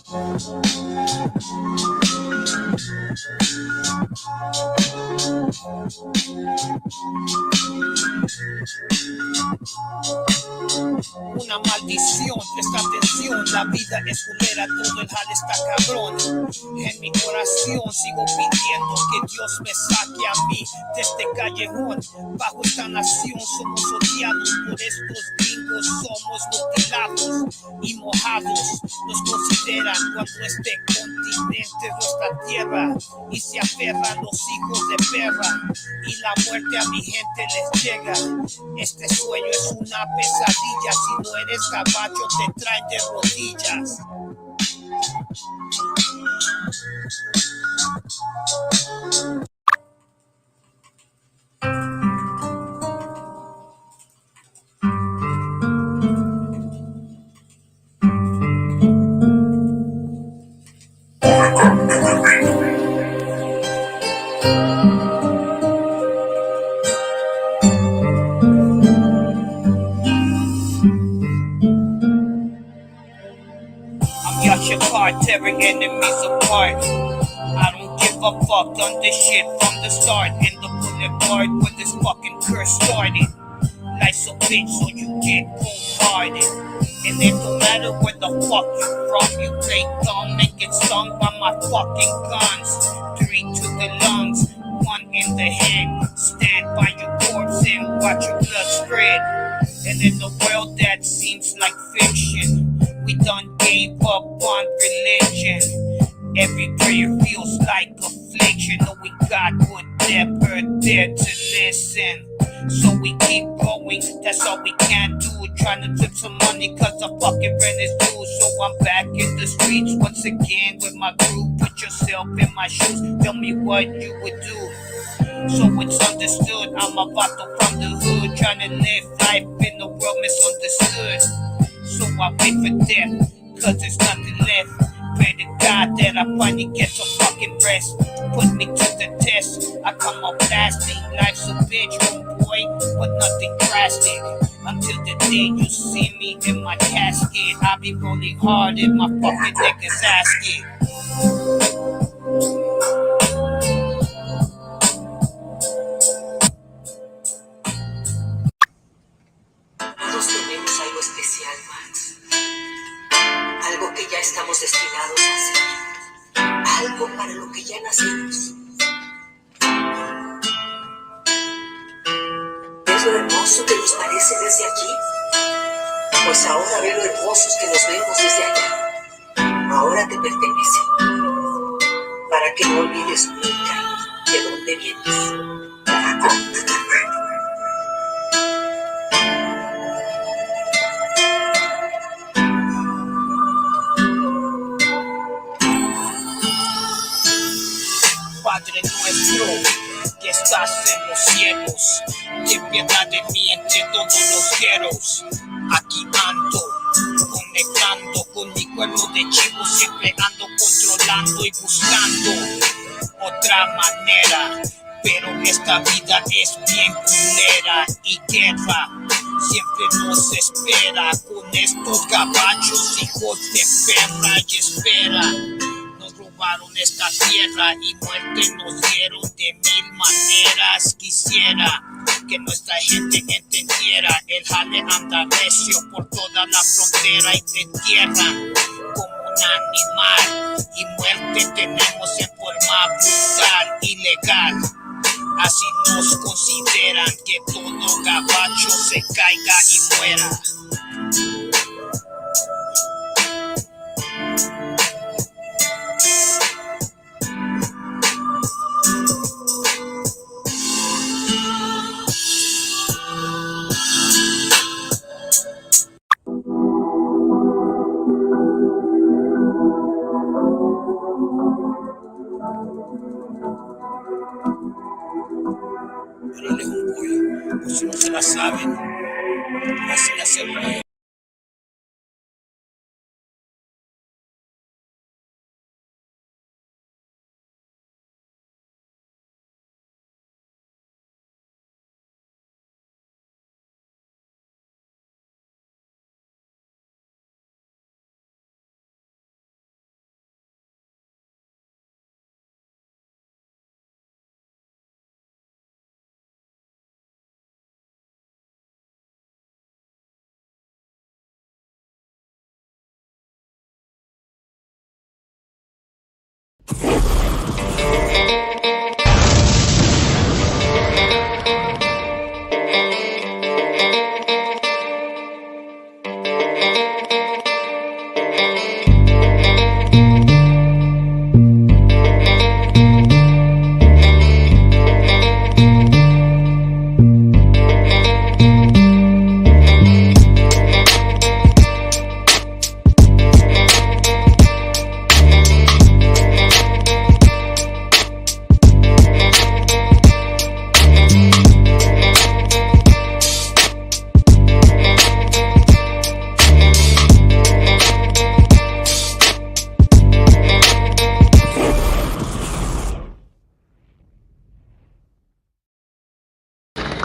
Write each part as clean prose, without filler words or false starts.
Una maldición, presta atención, la vida es culera, todo el jale está cabrón. En mi corazón sigo pidiendo que Dios me saque a mí de este callejón. Bajo esta nación somos odiados por estos gringos, somos mutilados y mojados. Nos consideran cuando este continente es nuestra tierra y se aferran los hijos de perra y la muerte a mi gente les llega. Este sueño es una pesadilla, si no eres caballo te traen de rodillas. Your card, tearing enemies apart. I don't give a fuck, done this shit from the start. In the boulevard when this fucking curse started. Life's a bitch, so you get bombarded. And it don't matter where the fuck you from. You play dumb and get stung by my fucking guns. 3 to the lungs, 1 in the head. Stand by your corpse and watch your blood spread. And in a world that seems like fiction, we done gave up on religion. Every prayer feels like affliction. Knowing God would never dare to listen. So we keep going, that's all we can do. Trying to flip some money cause the fucking rent is due. So I'm back in the streets once again with my group. Put yourself in my shoes, tell me what you would do. So it's understood, I'm a bottle from the hood, trying to live life in the world misunderstood. So I wait for death, cause there's nothing left. Pray to God that I finally get some fucking rest. Put me to the test, I come up blasting. Life's a bitch, homeboy, but nothing drastic. Until the day you see me in my casket, I'll be rolling hard in my fucking nigga's asket. Todos tenemos algo especial, Max. Algo que ya estamos destinados a hacer. Algo para lo que ya nacimos. ¿Ves lo hermoso que nos parece desde aquí? Pues ahora ve lo hermosos que nos vemos desde allá. Ahora te pertenece. Para que no olvides nunca de dónde vienes. Padre nuestro, que estás en los cielos, ten piedad de mí entre todos los gueros. Aquí ando, conectando con mi cuerpo de chivo, siempre ando controlando y buscando otra manera. Pero esta vida es bien culera y guerra siempre nos espera. Con estos gabachos, hijos de perra, y espera. Robaron esta tierra y muerte nos dieron de 1000 maneras. Quisiera que nuestra gente entendiera, el jale anda recio por toda la frontera y te entierran como un animal, y muerte tenemos en forma brutal, ilegal. Así nos consideran, que todo gabacho se caiga y muera. Pero le homeboy, por si no se la saben, así hace el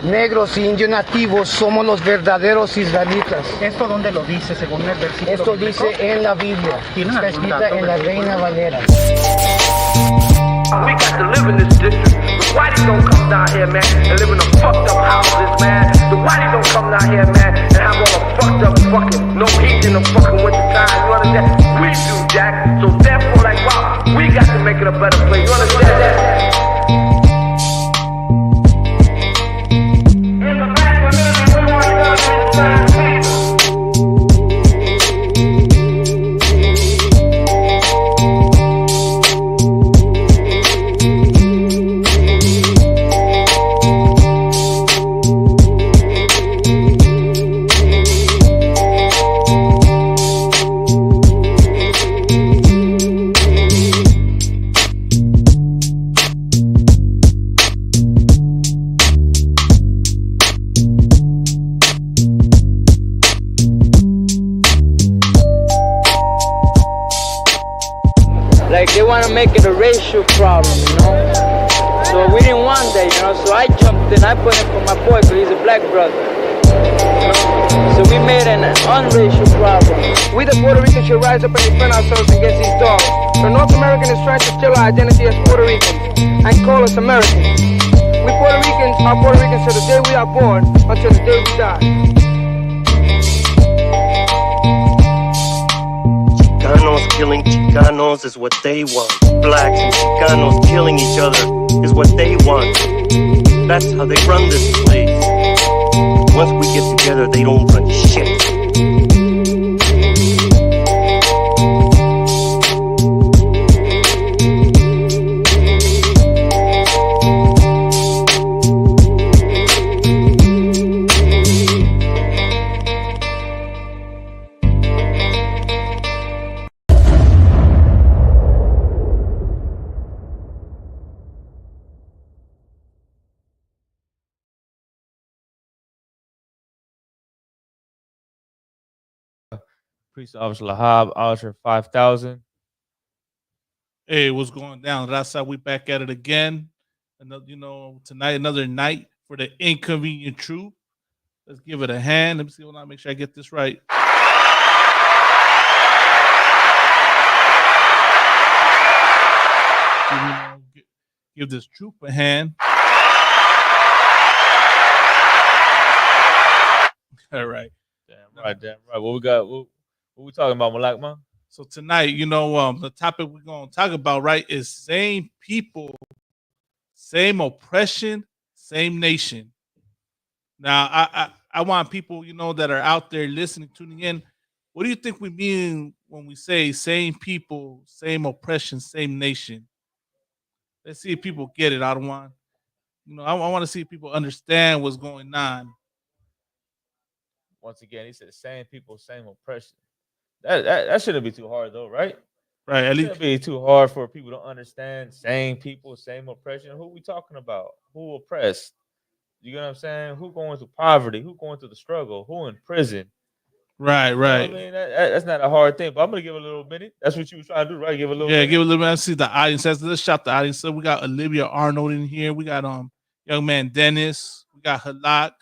Negros y indios nativos somos los verdaderos israelitas. ¿Esto dónde lo dice según el versículo? Esto bíblico? dice en la Biblia. ¿Tiene Está algún escrita dato en la versículo? Reina Valera. We got to live in this district. The whiteys don't come down here, man, and live in the fucked up houses, man. The whiteys don't come down here, man, and have all the fucked up fucking no heat in the fucking winter time. You understand? We do, Jack. So therefore, like, wow, we got to make it a better place. You understand that? Like they want to make it a racial problem, you know. So we didn't want that, you know. So I jumped in, I put in for my boy because he's a black brother. You know? So we made an unracial problem. We the Puerto Ricans should rise up and defend ourselves against these dogs. The North American is trying to steal our identity as Puerto Ricans and call us Americans. We Puerto Ricans are Puerto Ricans till the day we are born, until the day we die. Chicanos killing Chicanos is what they want. Blacks and Chicanos killing each other is what they want. That's how they run this place. Once we get together, they don't run shit. Police Officer Lahab, Officer 5000. Hey, what's going down? Rasa, we back at it again. Another, tonight, another night for the inconvenient truth. Let's give it a hand. Let me see. Make sure I get this right. Give this troop a hand. All right. Damn right. What we got? What we talking about, Malak, man? So tonight, the topic we're going to talk about, right, is same people, same oppression, same nation. Now, I want people, that are out there listening, tuning in. What do you think we mean when we say same people, same oppression, same nation? Let's see if people get it. I want to see if people understand what's going on. Once again, he said same people, same oppression. That shouldn't be too hard though, right? Right. At least shouldn't be too hard for people to understand same people, same oppression. Who we talking about? Who oppressed? You know what I'm saying? Who going through poverty? Who going through the struggle? Who in prison? Right. You know what I mean, that's not a hard thing, but I'm gonna give a little minute. That's what you was trying to do, right? Give a little. Yeah, minute. give a little bit. I see the audience. Let's shout the audience. So we got Olivia Arnold in here. We got young man Dennis. We got Halak.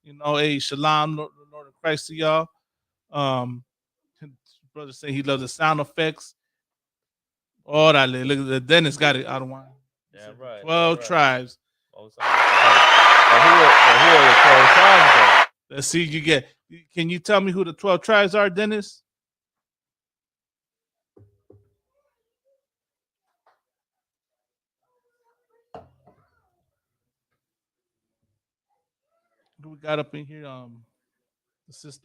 Hey, Shalom, Lord of Christ to y'all. Brother say he loves the sound effects. Orale, look at the Dennis got it out of one. Yeah, right. 12 tribes. Who are the 12 tribes though? Let's see. Can you tell me who the 12 tribes are, Dennis? do we got up in here? The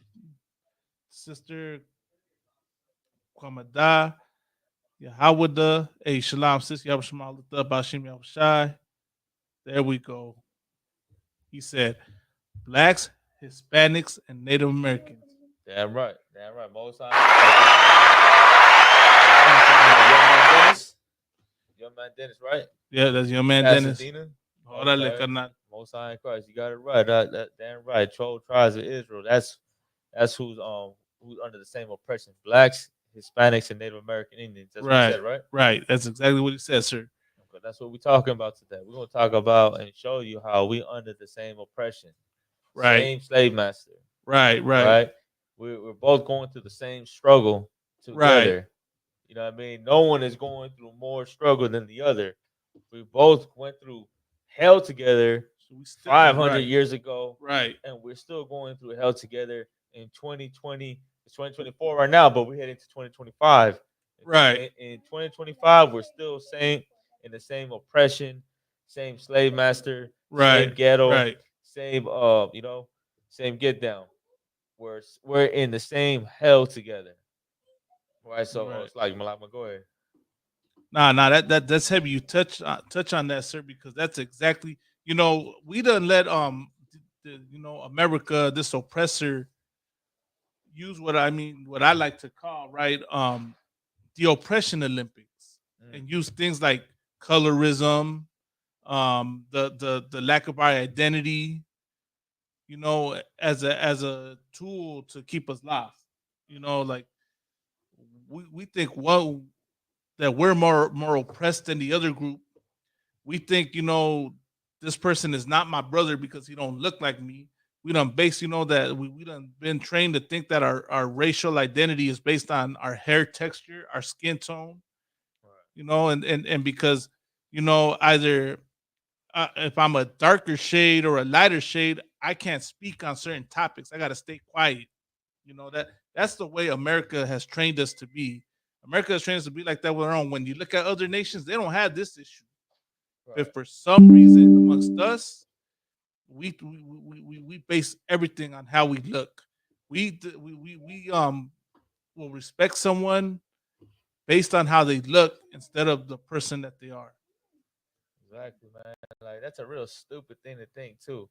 sister Kwamada, Yahawada, hey Shalom, sis Yabashmal, Bashim Yabashai. There we go. He said, blacks, Hispanics, and Native Americans. Damn right. Most Young man Dennis, right? Yeah, that's your man Dennis. Pasadena. Órale, Okay. carnal. Most High in Christ. You got it right. That damn right. 12 tribes of Israel. That's who's under the same oppression. Blacks, Hispanics, and Native American Indians. That's what he said, right? Right. That's exactly what he said, sir. Okay, that's what we're talking about today. We're gonna talk about and show you how we under the same oppression. Right. Same slave master. Right. We're both going through the same struggle together. Right. You know what I mean? No one is going through more struggle than the other. We both went through hell together 500 years ago. Right. And we're still going through hell together in 2020. It's 2024 right now, but we're heading to 2025. Right. In 2025, we're still in the same oppression, same slave master, same ghetto, same same get down. We're in the same hell together. Right. So it's like Malama, go ahead. Nah, that's heavy. You touch on that, sir, because that's exactly, we done let America, this oppressor, use what I like to call, right, the oppression Olympics, and use things like colorism, the lack of our identity, as a tool to keep us lost. Like we think that we're more oppressed than the other group. We think, this person is not my brother because he don't look like me. We done base, that we done been trained to think that our racial identity is based on our hair texture, our skin tone, and because, either if I'm a darker shade or a lighter shade, I can't speak on certain topics. I got to stay quiet. That's the way America has trained us to be. America has trained us to be like that with our own. When you look at other nations, they don't have this issue. Right. But for some reason amongst us, we base everything on how we look. We will respect someone based on how they look instead of the person that they are. Exactly, man. Like that's a real stupid thing to think too.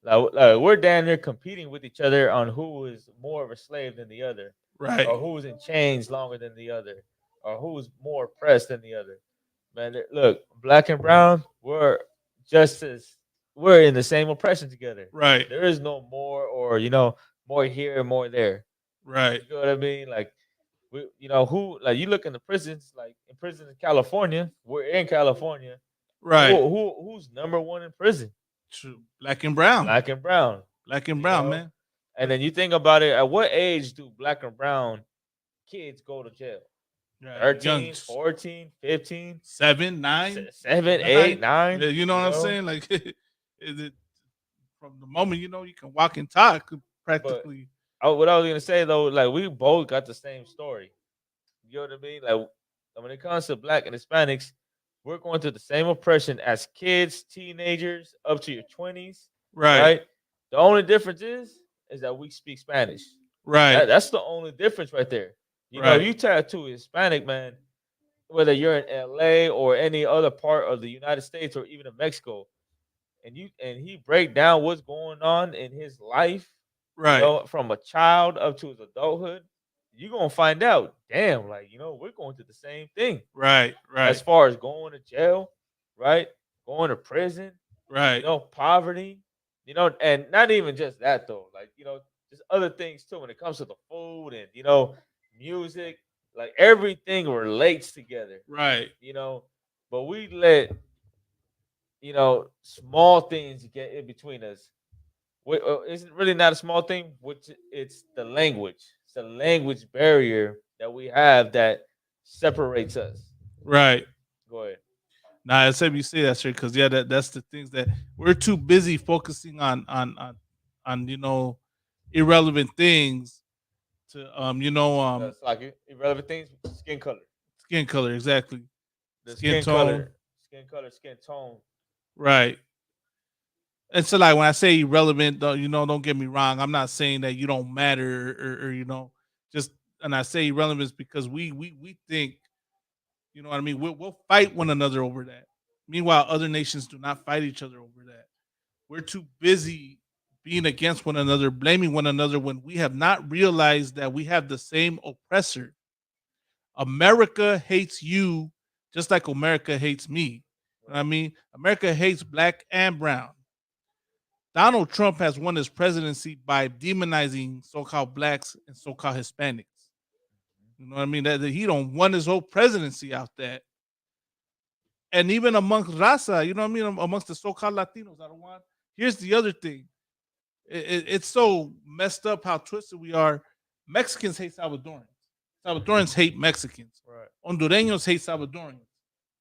Like we're down there competing with each other on who is more of a slave than the other, right? Or who's in chains longer than the other, or who's more oppressed than the other. Man, look, black and brown, we're in the same oppression together. Right. There is no more or more here and more there. Right. You know what I mean? Like who like you look in the prisons, like in prison in California, we're in California. Right. Who's number one in prison? True. Black and brown. Black and brown. Black and brown, man. And then you think about it, at what age do black and brown kids go to jail? Right. 13, Young. 14, 15, 7, 9, 7, 8, 9. You know what I'm saying? Like from the moment you can walk and talk practically. What I was gonna say though, like we both got the same story. You know what I mean? Like when it comes to black and Hispanics, we're going through the same oppression as kids, teenagers, up to your 20s. Right. The only difference is that we speak Spanish. Right. That's the only difference right there. You know, you talk to a Hispanic man, whether you're in LA or any other part of the United States or even in Mexico, and he break down what's going on in his life, right, from a child up to his adulthood, you're gonna find out, damn, like we're going through the same thing. Right. As far as going to jail, right? Going to prison, right. Poverty, and not even just that though, like just other things too when it comes to the food and music, like everything relates together. Right. But we let small things get in between us. It's really not a small thing, which it's the language. It's the language barrier that we have that separates us. Right. Go ahead. Nah, it's said you say that, sir, because that's the things that we're too busy focusing on irrelevant things to It's like irrelevant things, skin color, exactly. The skin tone. Skin color, skin tone. Right. And so, like when I say irrelevant, don't get me wrong. I'm not saying that you don't matter, or just. And I say irrelevant because we think, you know what I mean. We'll fight one another over that. Meanwhile, other nations do not fight each other over that. We're too busy being against one another, blaming one another when we have not realized that we have the same oppressor. America hates you just like America hates me. You know what I mean? America hates black and brown. Donald Trump has won his presidency by demonizing so-called blacks and so-called Hispanics. You know what I mean? That he don't won his whole presidency out that. And even amongst raza, you know what I mean? Amongst the so-called Latinos, I don't want. Here's the other thing. It's so messed up how twisted we are. Mexicans hate Salvadorans. Salvadorans hate Mexicans. Right. Hondureños hate Salvadorans.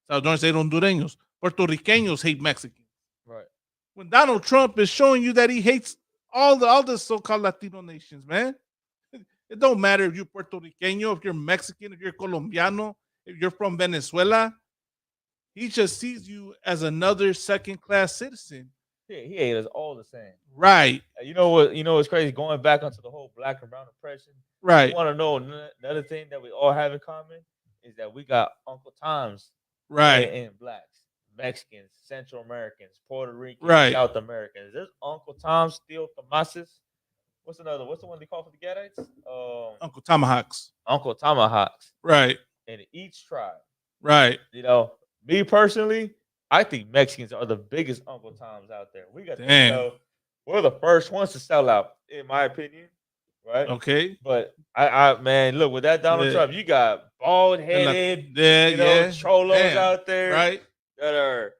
Salvadorans hate Hondureños. Puerto Ricanos hate Mexicans. Right. When Donald Trump is showing you that he hates all the so-called Latino nations, man. It don't matter if you're Puerto Riqueño, if you're Mexican, if you're Colombiano, if you're from Venezuela. He just sees you as another second-class citizen. He hates us all the same. Right. You know what? You know what's crazy? Going back onto the whole black and brown oppression. Right. You want to know another thing that we all have in common is that we got Uncle Toms. Right. And blacks, Mexicans, Central Americans, Puerto Ricans, right. South Americans. There's Uncle Tom's, Steel Tomases. What's the one they call for the Gadites? Uncle Tomahawks. Uncle Tomahawks. Right. In each tribe. Right. You know, me personally, I think Mexicans are the biggest Uncle Toms out there. We got we're the first ones to sell out, in my opinion. Right. Okay. But I man, look, with that Donald Trump, you got bald headed, cholos out there, right? That are,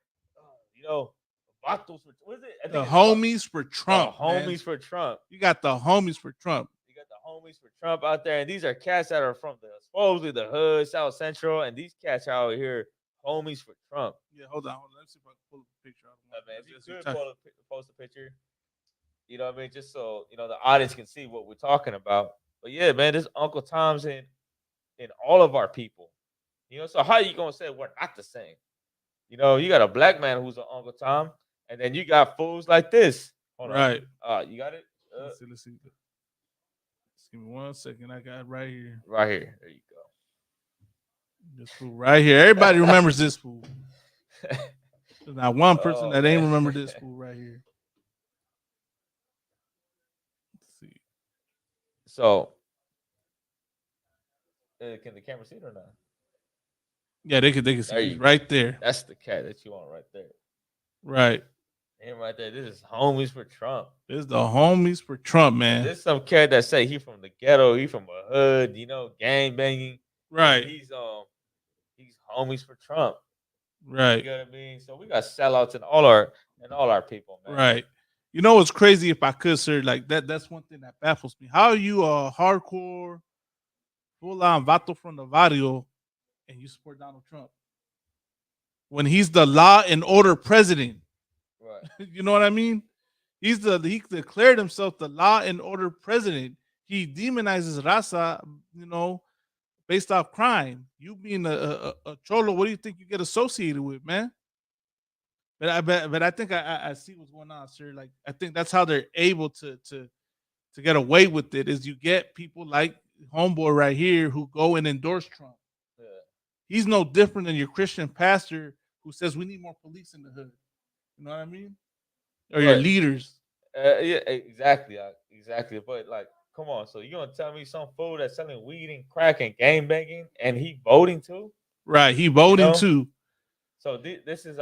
vatos for, what is it? The homies for Trump. Homies for Trump. You got the homies for Trump. You got the homies for Trump out there, and these are cats that are from supposedly the hood, South Central, and these cats out here, homies for Trump. Yeah, hold on. Let me see if I can pull a picture out. Man, if you could post a picture. You know what I mean? Just so, the audience can see what we're talking about. But yeah, man, this Uncle Tom's in all of our people. So how you going to say we're not the same? You got a black man who's an Uncle Tom, and then you got fools like this. Hold right. On. You got it? Let's see. Just give me 1 second. I got it right here. Right here. There you go. This fool right here. Everybody remembers this fool. There's not one person that ain't remember this fool right here. So, can the camera see it or not? Yeah, they can see it right there. That's the cat that you want right there. Right. Him right there. This is homies for Trump. This is the homies for Trump, man. This is some cat that say he from the ghetto, he from a hood, gang banging. Right. He's homies for Trump. Right. You know what I mean? So we got sellouts in all our people, man. Right. You know what's crazy, if I could, sir, like that's one thing that baffles me. How are you a hardcore, full-on vato from the barrio and you support Donald Trump? When he's the law and order president. Right. You know what I mean? He declared himself the law and order president. He demonizes raza, based off crime. You being a cholo, what do you think you get associated with, man? But I think I see what's going on, sir. Like, I think that's how they're able to get away with it, is you get people like homeboy right here who go and endorse Trump. Yeah. He's no different than your Christian pastor who says we need more police in the hood. You know what I mean? Or your leaders. Yeah, exactly. Exactly. But like, come on. So you gonna tell me some fool that's selling weed and crack and gang banging and he voting too? Right. He voting too. So this is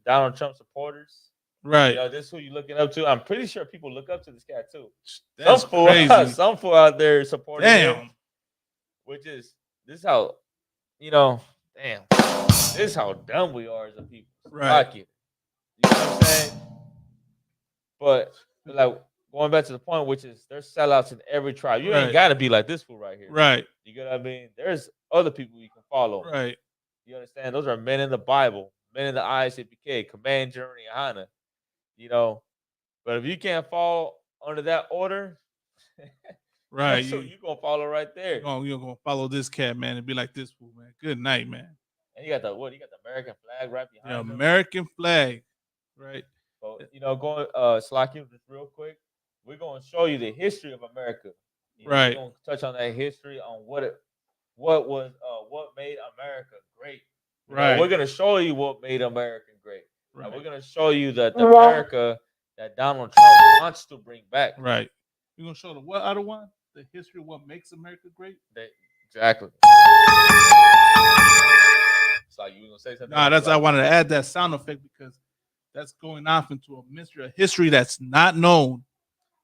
Donald Trump supporters, right? This is who you looking up to. I'm pretty sure people look up to this guy too. That's crazy. Some fool out there supporting him, which is this is how, damn. This is how dumb we are as a people. Right. You know what I'm saying? But like going back to the point, which is there's sellouts in every tribe. You ain't got to be like this fool right here. Right. You get what I mean? There's other people you can follow. Right. You understand? Those are men in the Bible, men in the ISAPK, Command, Germany, Hana. But if you can't fall under that order, right, so you gonna follow right there. You're gonna follow this cat, man, and be like this fool, man. Good night, man. And you got the American flag right behind the American flag, right? But going Slacky, just real quick, we're gonna show you the history of America. Right. We're gonna touch on that history on what made America great. Right. We're gonna show you what made America great. Right. And we're gonna show you that the America that Donald Trump wants to bring back. Right. We're gonna show the what other one? The history of what makes America great. Exactly. So you gonna say something? Nah, I wanted to add that sound effect because that's going off into a mystery, a history that's not known,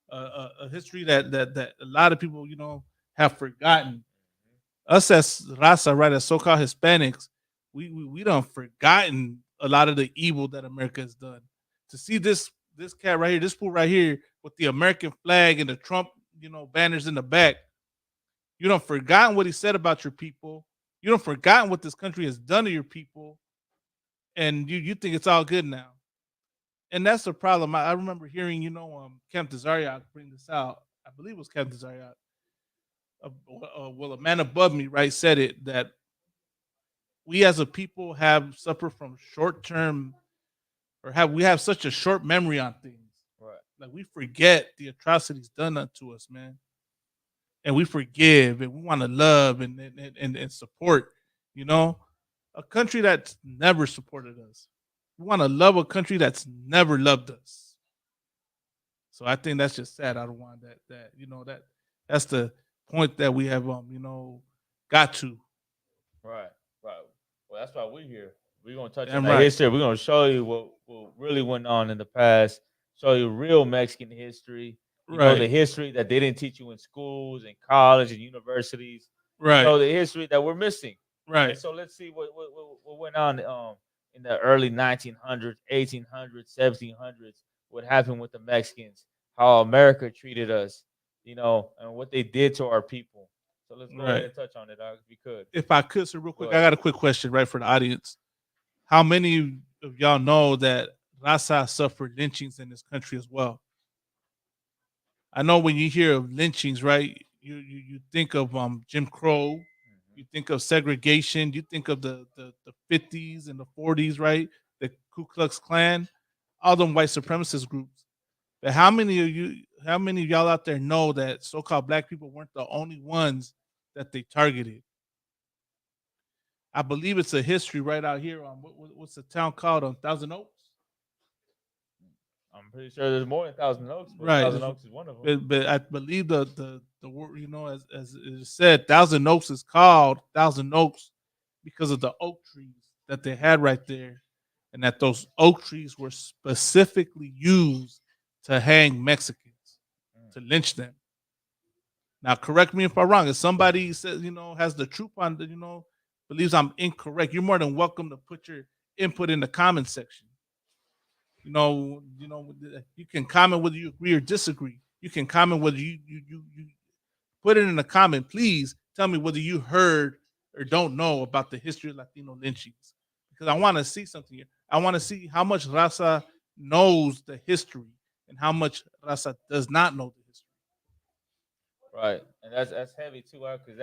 a history that a lot of people have forgotten. Us as raza, right, as so-called Hispanics, we done forgotten a lot of the evil that America has done. To see this cat right here, this fool right here with the American flag and the Trump, banners in the back, you don't forgotten what he said about your people. You don't forgotten what this country has done to your people, and you think it's all good now. And that's the problem. I remember hearing, Camp Desariat bring this out. I believe it was Camp Desariat. Well, a man above me, right, said it, that we as a people have suffered from short-term, or we have such a short memory on things. Right. Like we forget the atrocities done unto us, man. And we forgive, and we want to love and support, a country that's never supported us. We want to love a country that's never loved us. So I think that's just sad. I don't want that's the point that we have got to. Right. Well, that's why we're here. We're gonna touch Damn on that right. history. We're gonna show you what really went on in the past. Show you real Mexican history. The history that they didn't teach you in schools and college and universities. Right. The history that we're missing. Right. And so let's see what went on in the early 1900s, 1800s, 1700s. What happened with the Mexicans? How America treated us, and what they did to our people. So let's go ahead and touch on it, dog, if you could. If I could, so real quick, I got a quick question, right, for the audience. How many of y'all know that raza suffered lynchings in this country as well? I know when you hear of lynchings, right, you think of Jim Crow, you think of segregation, you think of the 50s and the 40s, right? The Ku Klux Klan, all them white supremacist groups. But how many of y'all out there know that so-called black people weren't the only ones that they targeted? I believe it's a history right out here on what's the town called, on Thousand Oaks. I'm pretty sure there's more than Thousand Oaks, but Right. Thousand Oaks is one of them. But I believe the word, as it said, Thousand Oaks is called Thousand Oaks because of the oak trees that they had right there, and that those oak trees were specifically used to hang Mexicans, to lynch them. Now, correct me if I'm wrong. If somebody says, has the truth on, believes I'm incorrect, you're more than welcome to put your input in the comment section. You can comment whether you agree or disagree. You can comment whether you put it in the comment. Please tell me whether you heard or don't know about the history of Latino lynchings, because I want to see something here. I want to see how much raza knows the history and how much raza does not know the history. Right, and that's heavy too, because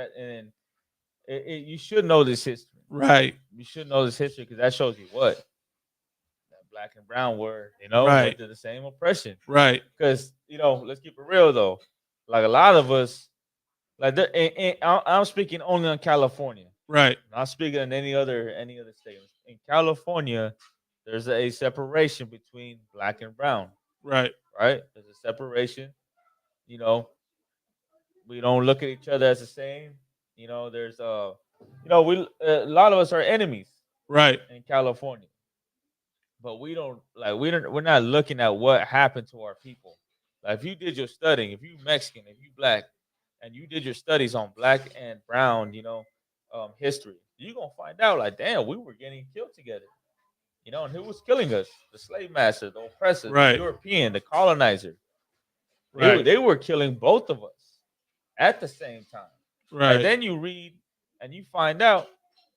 you should know this history. Right, you should know this history because that shows you what black and brown were, right, went through the same oppression. Right. Because, let's keep it real though. Like a lot of us, I'm speaking only on California. Right. I'm not speaking on any other state. In California, there's a separation between black and brown. Right. Right. There's a separation. We don't look at each other as the same. There's a lot of us are enemies. Right. In California. But we're not looking at what happened to our people. Like if you did your studying, if you Mexican, if you black, and you did your studies on black and brown, history, you're gonna find out like, damn, we were getting killed together. And who was killing us? The slave master, the oppressor, right, the European, the colonizer. Right. They were killing both of us at the same time. Right. And then you read and you find out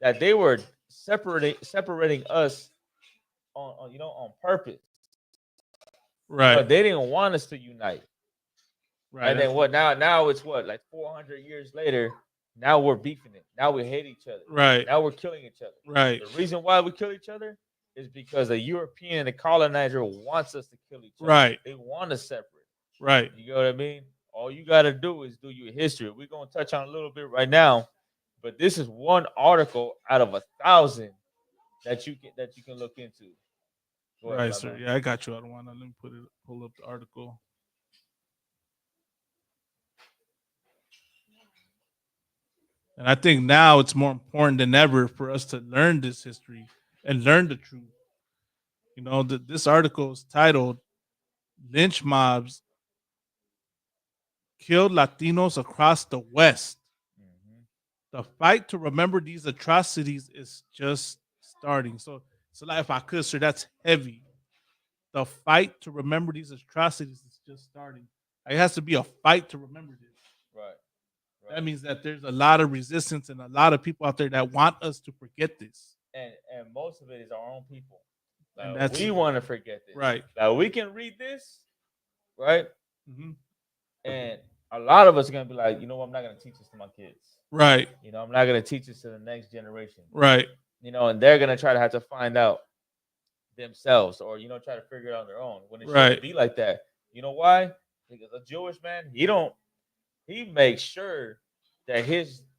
that they were separating us on purpose. Right. But they didn't want us to unite. Right. And then what now it's like 400 years later, now we're beefing it. Now we hate each other. Right. Now we're killing each other. Right. The reason why we kill each other is because a European, a colonizer, wants us to kill each other. Right. They want us separate. Right. You know what I mean? All you got to do is do your history. We're going to touch on a little bit right now, but this is one article out of 1,000 that you can look into. Go ahead, Right, sir. Yeah, I got you. I don't want to. Let me pull up the article. And I think now it's more important than ever for us to learn this history and learn the truth. You know, this article is titled "Lynch Mobs Killed Latinos Across the West." The fight to remember these atrocities is just starting. So like, if I could, sir, that's heavy. The fight to remember these atrocities is just starting. It has to be a fight to remember this. Right. That means that there's a lot of resistance and a lot of people out there that want us to forget this. And most of it is our own people. And that's we want to forget this. Right. Now we can read this, right? Mm-hmm. And a lot of us are gonna be like, you know what, I'm not gonna teach this to my kids. Right. You know, I'm not gonna teach this to the next generation. Right. You know, and they're gonna try to have to find out themselves, or try to figure it out on their own when it shouldn't be like that. You know why? Because a Jewish man, he makes sure that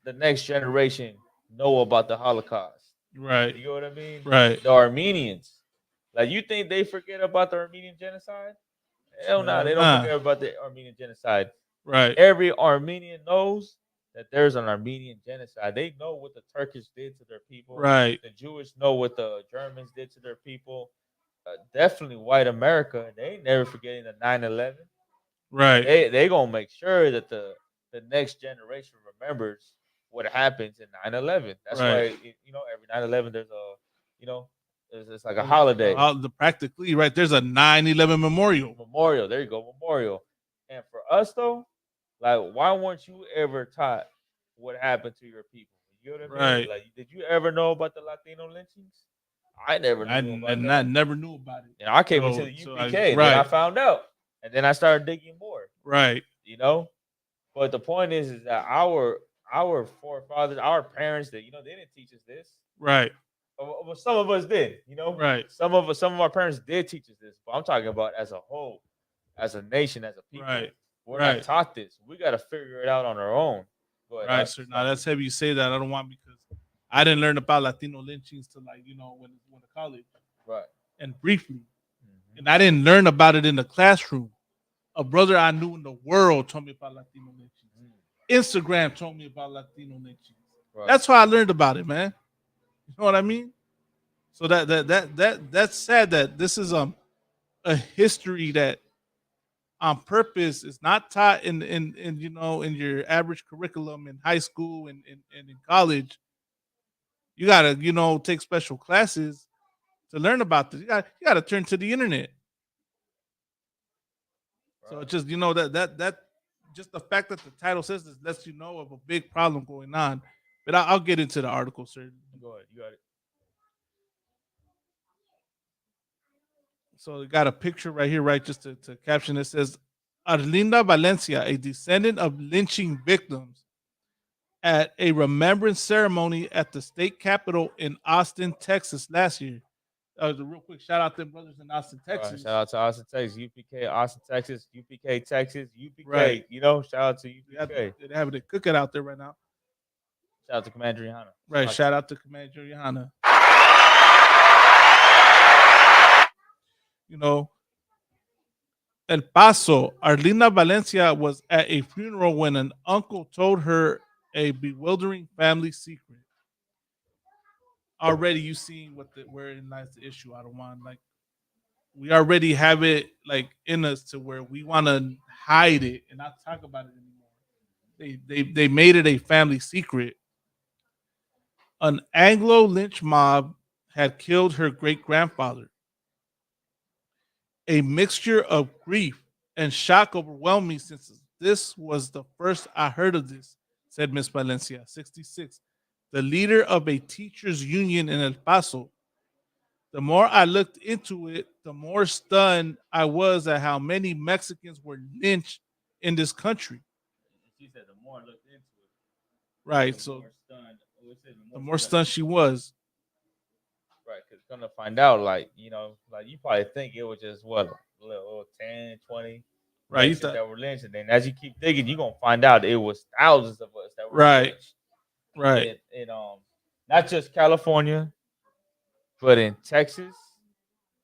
the next generation know about the Holocaust. Right. You know what I mean? Right. The Armenians. Like, you think they forget about the Armenian genocide? Hell no, they don't forget about the Armenian genocide. Right. Every Armenian knows that there's an Armenian genocide. They know what the Turkish did to their people. Right. The Jewish know what the Germans did to their people. Definitely white America. They ain't never forgetting the 9/11. Right. They gonna make sure that the next generation remembers what happens in 9/11. That's why every 9/11 there's it's like a holiday. Practically, right? There's a 9/11 memorial. Memorial. There you go, memorial. And for us though, like, why weren't you ever taught what happened to your people? You know what I mean? Right. Like, did you ever know about the Latino lynchings? I never knew about that. I never knew about it. And I came into the UPK, and then I found out, and then I started digging more. Right. You know, but the point is that our forefathers, our parents, they didn't teach us this. Right. Well, some of us did. Right. Some of our parents did teach us this, but I'm talking about as a whole, as a nation, as a people. Right. We're not taught this. We got to figure it out on our own. Go ahead. Right, sir. Now that's heavy you say that. I don't want, because I didn't learn about Latino lynchings till when to college. Right. And briefly. Mm-hmm. And I didn't learn about it in the classroom. A brother I knew in the world told me about Latino lynchings. Instagram told me about Latino lynchings. Right. That's how I learned about it, man. You know what I mean? So that's sad that this is a history that on purpose is not taught in your average curriculum in high school and in college. You gotta take special classes to learn about this. You gotta turn to the internet. Right. So it's just that just the fact that the title says this lets you know of a big problem going on. But I'll get into the article, sir. Go ahead, you got it. So we got a picture right here, right? Just to caption it, says Arlinda Valencia, a descendant of lynching victims, at a remembrance ceremony at the state capitol in Austin, Texas last year. A real quick shout out to them brothers in Austin, Texas. Right, shout out to Austin, Texas, UPK, Austin, Texas, UPK, Texas, UPK. Right. Shout out to UPK. They're having a cookout out there right now. Shout out to Commander Johanna. Right, shout out to Commander Johanna. El Paso, Arlinda Valencia was at a funeral when an uncle told her a bewildering family secret. Already you seen where it lies the issue. I don't want, we already have it in us to where we want to hide it and not talk about it anymore. They made it a family secret. An Anglo lynch mob had killed her great-grandfather. A mixture of grief and shock overwhelmed me since this was the first I heard of this, said Miss Valencia, 66, the leader of a teachers' union in El Paso. The more I looked into it, the more stunned I was at how many Mexicans were lynched in this country. She said the more I looked into it. Right, so the more stunned she was. Right, gonna find out, like, you know, like you probably think it was just what a little 10, 20 Right, Mexicans that were lynched, and then as you keep digging, you're gonna find out it was thousands of us that were Right. lynched. Right. In not just California, but in Texas,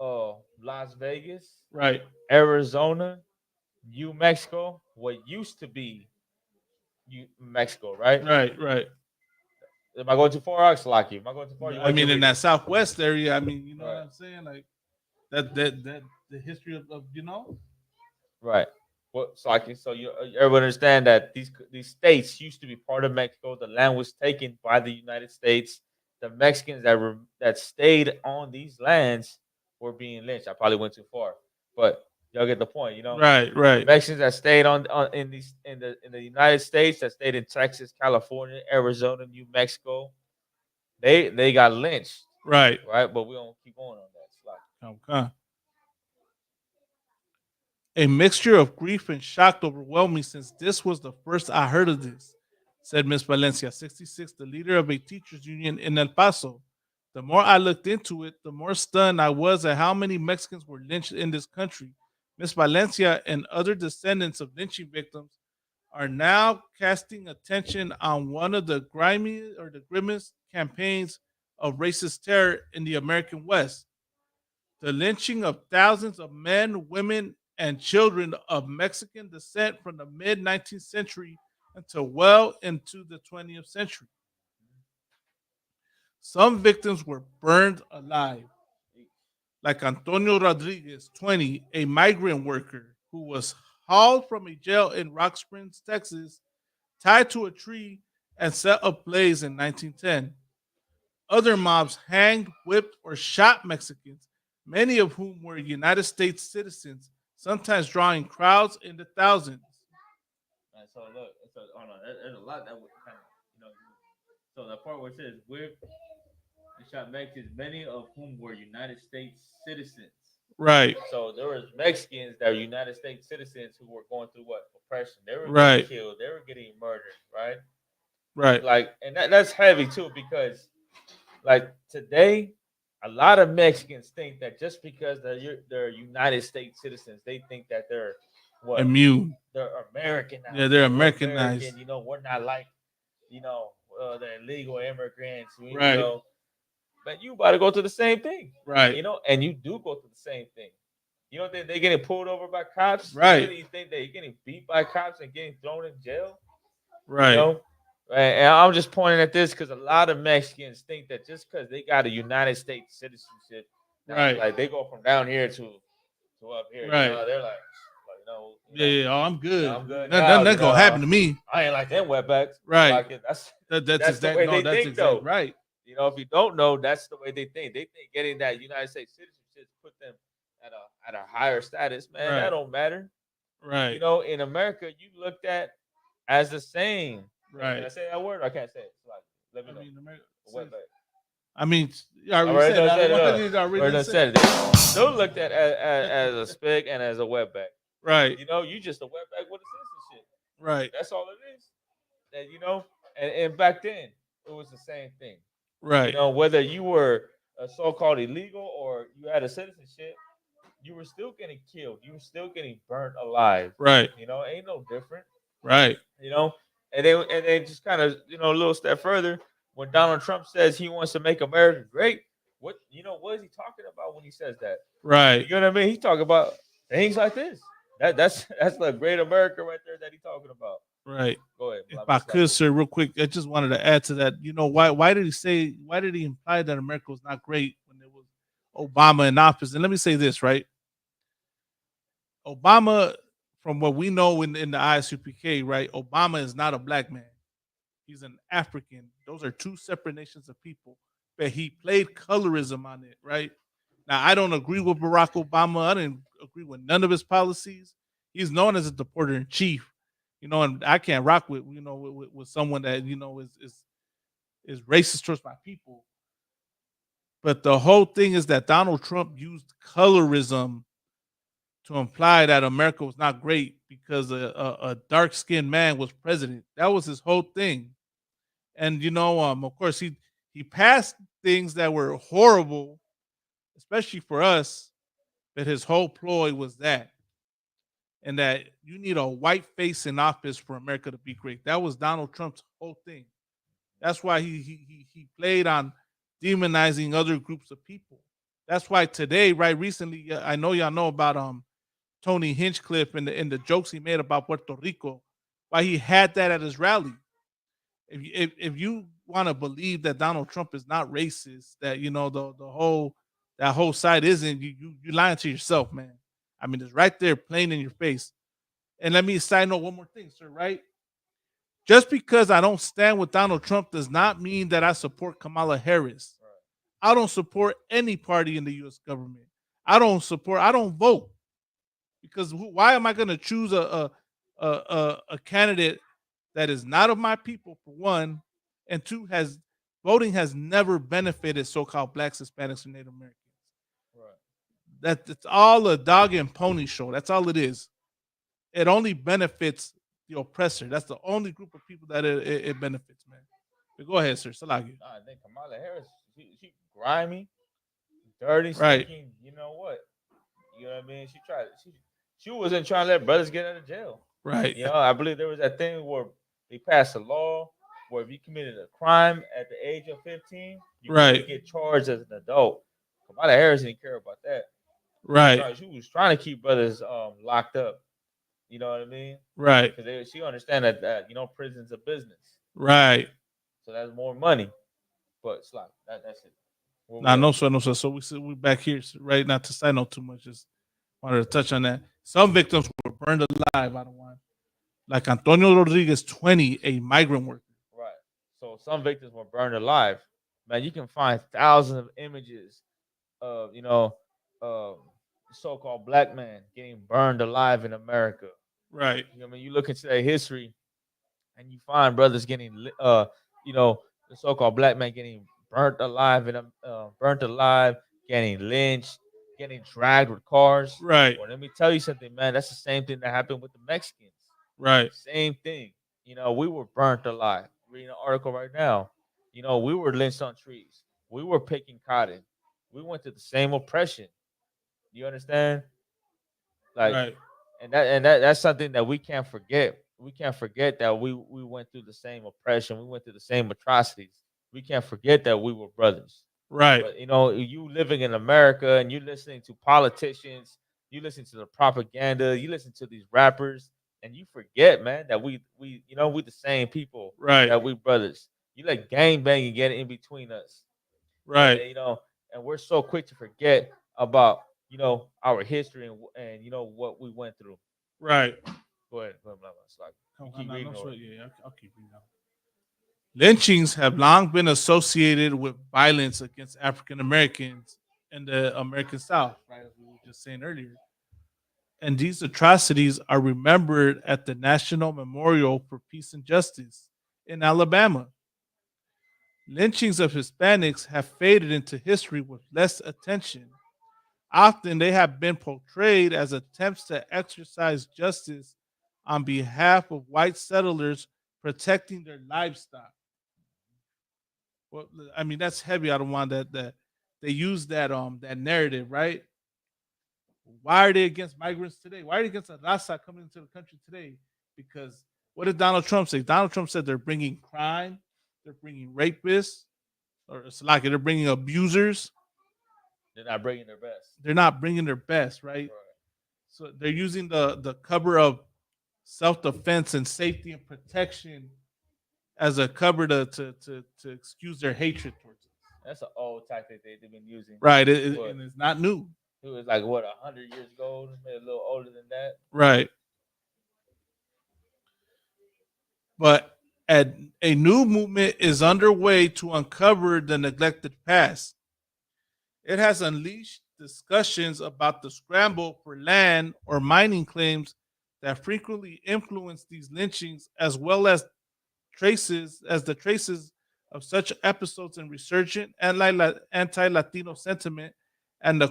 Las Vegas, Right. Arizona, New Mexico, what used to be Mexico, right? Right. Right. Am I going too far? Slocky. Am I going too far? I mean, in that Southwest area, I mean, you know Right. what I'm saying? Like that the history of you know. Right. Well, Slocky. So you everyone understand that these states used to be part of Mexico. The land was taken by the United States. The Mexicans that stayed on these lands were being lynched. I probably went too far, but y'all get the point, you know. Right. Right. Mexicans that stayed on in the United States, that stayed in Texas, California, Arizona, New Mexico, they got lynched. Right. Right. But we don't keep going on that. Okay. A mixture of grief and shock overwhelmed me since this was the first I heard of this, said Miss Valencia, 66, the leader of a teachers union in El Paso. The more I looked into it, the more stunned I was at how many Mexicans were lynched in this country. Miss Valencia and other descendants of lynching victims are now casting attention on one of the grimmest campaigns of racist terror in the American West. The lynching of thousands of men, women, and children of Mexican descent from the mid 19th century until well into the 20th century. Some victims were burned alive, like Antonio Rodriguez, 20, a migrant worker who was hauled from a jail in Rock Springs, Texas, tied to a tree and set ablaze in 1910. Other mobs hanged, whipped, or shot Mexicans, many of whom were United States citizens, sometimes drawing crowds in the thousands. So look, hold on. There's a lot that would kind of, you know. So the part where it says whipped and shot Mexicans, many of whom were United States citizens. Right. So there was Mexicans that were United States citizens who were going through what? Oppression. They were Right. getting killed. They were getting murdered. Right. Right. Like, and that's heavy too, because like today, a lot of Mexicans think that just because they're United States citizens, they think that they're what? Immune. They're Americanized. Yeah, they're We're Americanized. American, you know, we're not like, you know, the illegal immigrants. Right. You know, but you about to go through the same thing. Right. You know, and you do go through the same thing. You don't think they're getting pulled over by cops? Right. You think they're getting beat by cops and getting thrown in jail? Right. You know? And I'm just pointing at this because a lot of Mexicans think that just because they got a United States citizenship, Right. like they go from down here to up here. Right. You know, they're like, you know, Yeah, oh, I'm good. I'm good. Nothing gonna happen to me. I ain't like them wetbacks. Right. Like that's That's the way they think, though. right. You know, if you don't know, that's the way they think. They think getting that United States citizenship put them at a higher status. Man, Right. that don't matter. Right. You know, in America, you looked at as the same. Right. Can I say that word? I can't say it. It's like, let me know. Wetback. I mean, I I already said already it. I already already said it. They're looked at as a spig and as a wetback. Right. You know, you just a wetback with a citizenship. Right. That's all it is. And you know, and back then it was the same thing. Right. You know, whether you were a so-called illegal or you had a citizenship, you were still getting killed. You were still getting burnt alive. Right. You know, ain't no different. Right. You know, and then just kind of, you know, a little step further, when Donald Trump says he wants to make America great, what is he talking about when he says that? Right. You know what I mean? He's talking about things like this. That's the great America right there that he's talking about. Right. Go ahead. If I could, sir, real quick, I just wanted to add to that. You know, why did he imply that America was not great when there was Obama in office? And let me say this, right? Obama, from what we know in the ISUPK, right? Obama is not a black man. He's an African. Those are two separate nations of people. But he played colorism on it, right? Now, I don't agree with Barack Obama. I didn't agree with none of his policies. He's known as a deporter in chief, you know, and I can't rock with, you know, with someone that, you know, is racist towards my people. But the whole thing is that Donald Trump used colorism to imply that America was not great because a dark-skinned man was president. That was his whole thing. And, you know, of course, he passed things that were horrible, especially for us, that his whole ploy was that, and that you need a white face in office for America to be great. That was Donald Trump's whole thing. That's why he played on demonizing other groups of people. That's why today, right recently, I know y'all know about Tony Hinchcliffe and the jokes he made about Puerto Rico. Why he had that at his rally. If you want to believe that Donald Trump is not racist, that you know that whole side isn't, you lying to yourself, man. I mean, it's right there, plain in your face. And let me side note one more thing, sir. Right? Just because I don't stand with Donald Trump does not mean that I support Kamala Harris. I don't support any party in the U.S. government. I don't vote because why am I going to choose a candidate that is not of my people, for one, and two, voting has never benefited so-called blacks, Hispanics, and Native Americans. Right. That's all a dog and pony show. That's all it is. It only benefits the oppressor. That's the only group of people that it benefits, man. But go ahead, sir. Salagi. I think Kamala Harris, she grimy, dirty, right? Stinking, you know what? You know what I mean? She wasn't trying to let brothers get out of jail. Right. You know, I believe there was that thing where they passed a law where if you committed a crime at the age of 15, you right. get charged as an adult. Kamala Harris didn't care about that. Right. She was trying to keep brothers locked up. You know what I mean? Right. Because she understand that you know prison's a business. Right. So that's more money. But it's like that's it. No, sir. So we back here, right? Not to side note too much. Just wanted to touch on that. Some victims were burned alive. I don't want, like Antonio Rodriguez, 20, a migrant worker. Right. So some victims were burned alive. Man, you can find thousands of images of so-called black man getting burned alive in America. Right. You know what I mean? You look into their history, and you find brothers getting the so-called black man getting burnt alive getting lynched, getting dragged with cars. Right. Well, let me tell you something, man. That's the same thing that happened with the Mexicans. Right. Same thing. You know, we were burnt alive. Reading an article right now. You know, we were lynched on trees. We were picking cotton. We went through the same oppression. You understand? Like, right. and that's something that we can't forget. We can't forget that we went through the same oppression. We went through the same atrocities. We can't forget that we were brothers. Right. But, you know, you living in America and you listening to politicians, you listen to the propaganda, you listen to these rappers, and you forget, man, that we the same people. Right. That we brothers. You let gang banging get in between us. Right. And, and we're so quick to forget about our history and what we went through. Right. Go ahead. I'll keep reading. Lynchings have long been associated with violence against African Americans in the American South, right? As we were just saying earlier. And these atrocities are remembered at the National Memorial for Peace and Justice in Alabama. Lynchings of Hispanics have faded into history with less attention. Often they have been portrayed as attempts to exercise justice on behalf of white settlers protecting their livestock. Well, I mean, that's heavy. I don't want that they use that narrative, right? Why are they against migrants today? Why are they against Raza coming into the country today? Because what did Donald Trump say? Donald Trump said they're bringing crime, they're bringing rapists, or it's like they're bringing abusers. They're not bringing their best. They're not bringing their best, right? So they're using the cover of self-defense and safety and protection as a cover to excuse their hatred towards us. That's an old tactic they've been using. Right, and it's not new. It was like, 100 years ago, maybe a little older than that. Right. But a new movement is underway to uncover the neglected past. It has unleashed discussions about the scramble for land or mining claims that frequently influence these lynchings, as well as the traces of such episodes in resurgent anti-Latino sentiment and the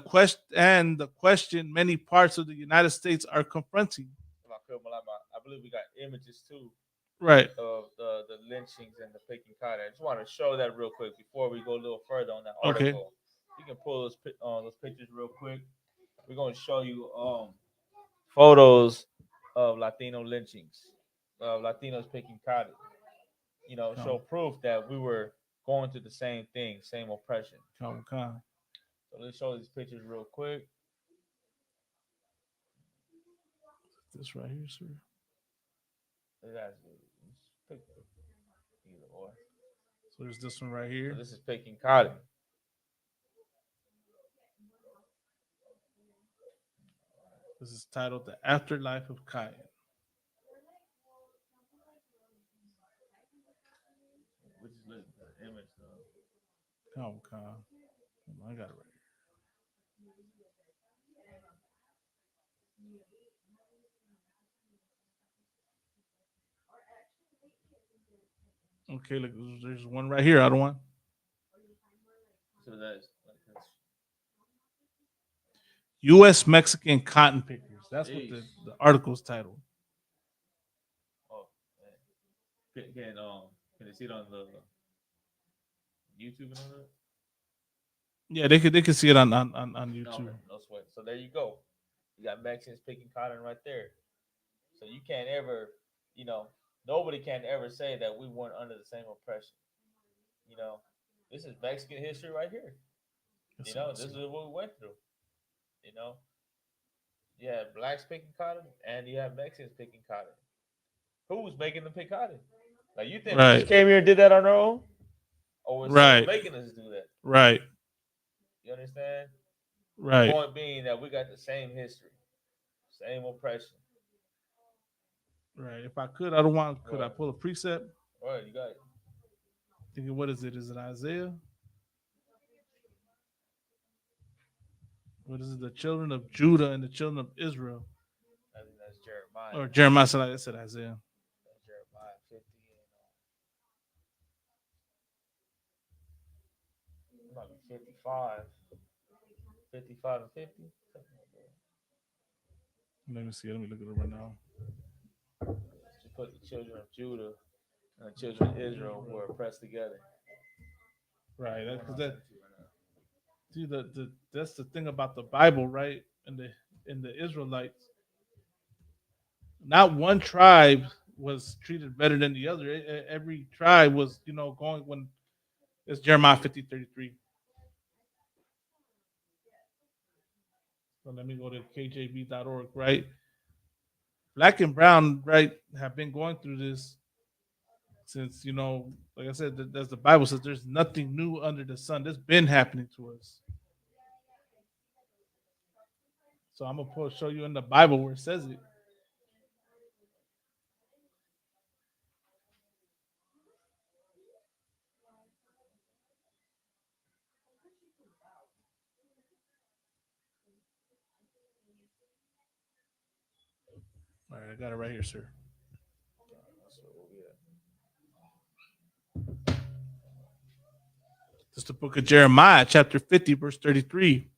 question many parts of the United States are confronting. I believe we got images too, right, of the lynchings and the picking cotton. I just want to show that real quick before we go a little further on that article. You can pull those pictures real quick. We're gonna show you photos of Latino lynchings, of Latinos picking cotton. Show proof that we were going through the same thing, same oppression. So let's show these pictures real quick. This right here, sir. So there's this one right here. So this is picking cotton. This is titled "The Afterlife of Cotton." Which is the image though. I got it right here. Okay, look, there's one right here. Other one. So that's U.S. Mexican cotton pickers. That's what the article's titled. Oh, man. Can they see it on the YouTube and all that? Yeah, they could see it on YouTube. No sweat. So there you go. You got Mexicans picking cotton right there. So you can't ever, nobody can ever say that we weren't under the same oppression. This is Mexican history right here. This is what we went through. You have blacks picking cotton and you have Mexicans picking cotton. Who's making them pick cotton? Like, you think we just came here and did that on our own? Or was someone making us do that? Right. You understand? Right. The point being that we got the same history, same oppression. Right. If I could, I don't want. Could I pull a precept? All right, you got it. Thinking, what is it? Is it Isaiah? What is it? The children of Judah and the children of Israel. I think that's Jeremiah. Or Jeremiah. I said Isaiah. That's Jeremiah 50 and might be 55. 55 and 50. Let me see. Let me look at it right now. She put the children of Judah and the children of Israel were oppressed together. Right. That's the thing about the Bible, right? And the Israelites. Not one tribe was treated better than the other. Every tribe was, going when it's Jeremiah 50:33. So let me go to kjv.org, right? Black and brown, right, have been going through this since, like I said, as the Bible says, there's nothing new under the sun. That's been happening to us. So I'm going to show you in the Bible where it says it. All right, I got it right here, sir. This is the book of Jeremiah, chapter 50, verse 33.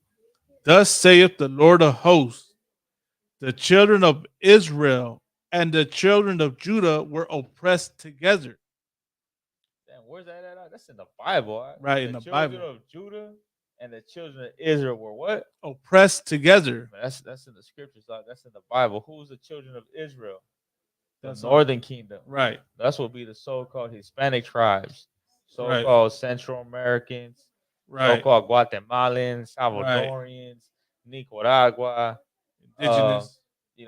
Thus saith the Lord of hosts, the children of Israel and the children of Judah were oppressed together. Damn, where's that at? That's in the Bible. Right, in the Bible. The children of Judah and the children of Israel were what? Oppressed together. Man, that's in the scriptures. That's in the Bible. Who's the children of Israel? That's the Northern Kingdom. Right. That's what be the so-called Hispanic tribes. So-called Central Americans. Right. So-called Guatemalans, Salvadorians, Nicaragua. Indigenous. They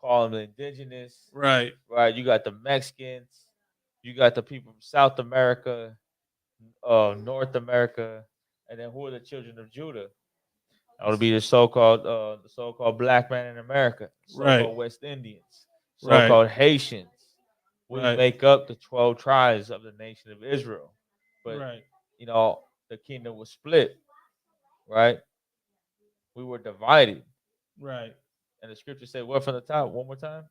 call them the indigenous. Right. Right. You got the Mexicans. You got the people from South America, North America. And then who are the children of Judah? That would be the so-called black man in America, so-called West Indians, so-called Haitians. We make up the 12 tribes of the nation of Israel. But the kingdom was split, right? We were divided. Right. And the scripture said what from the top? One more time.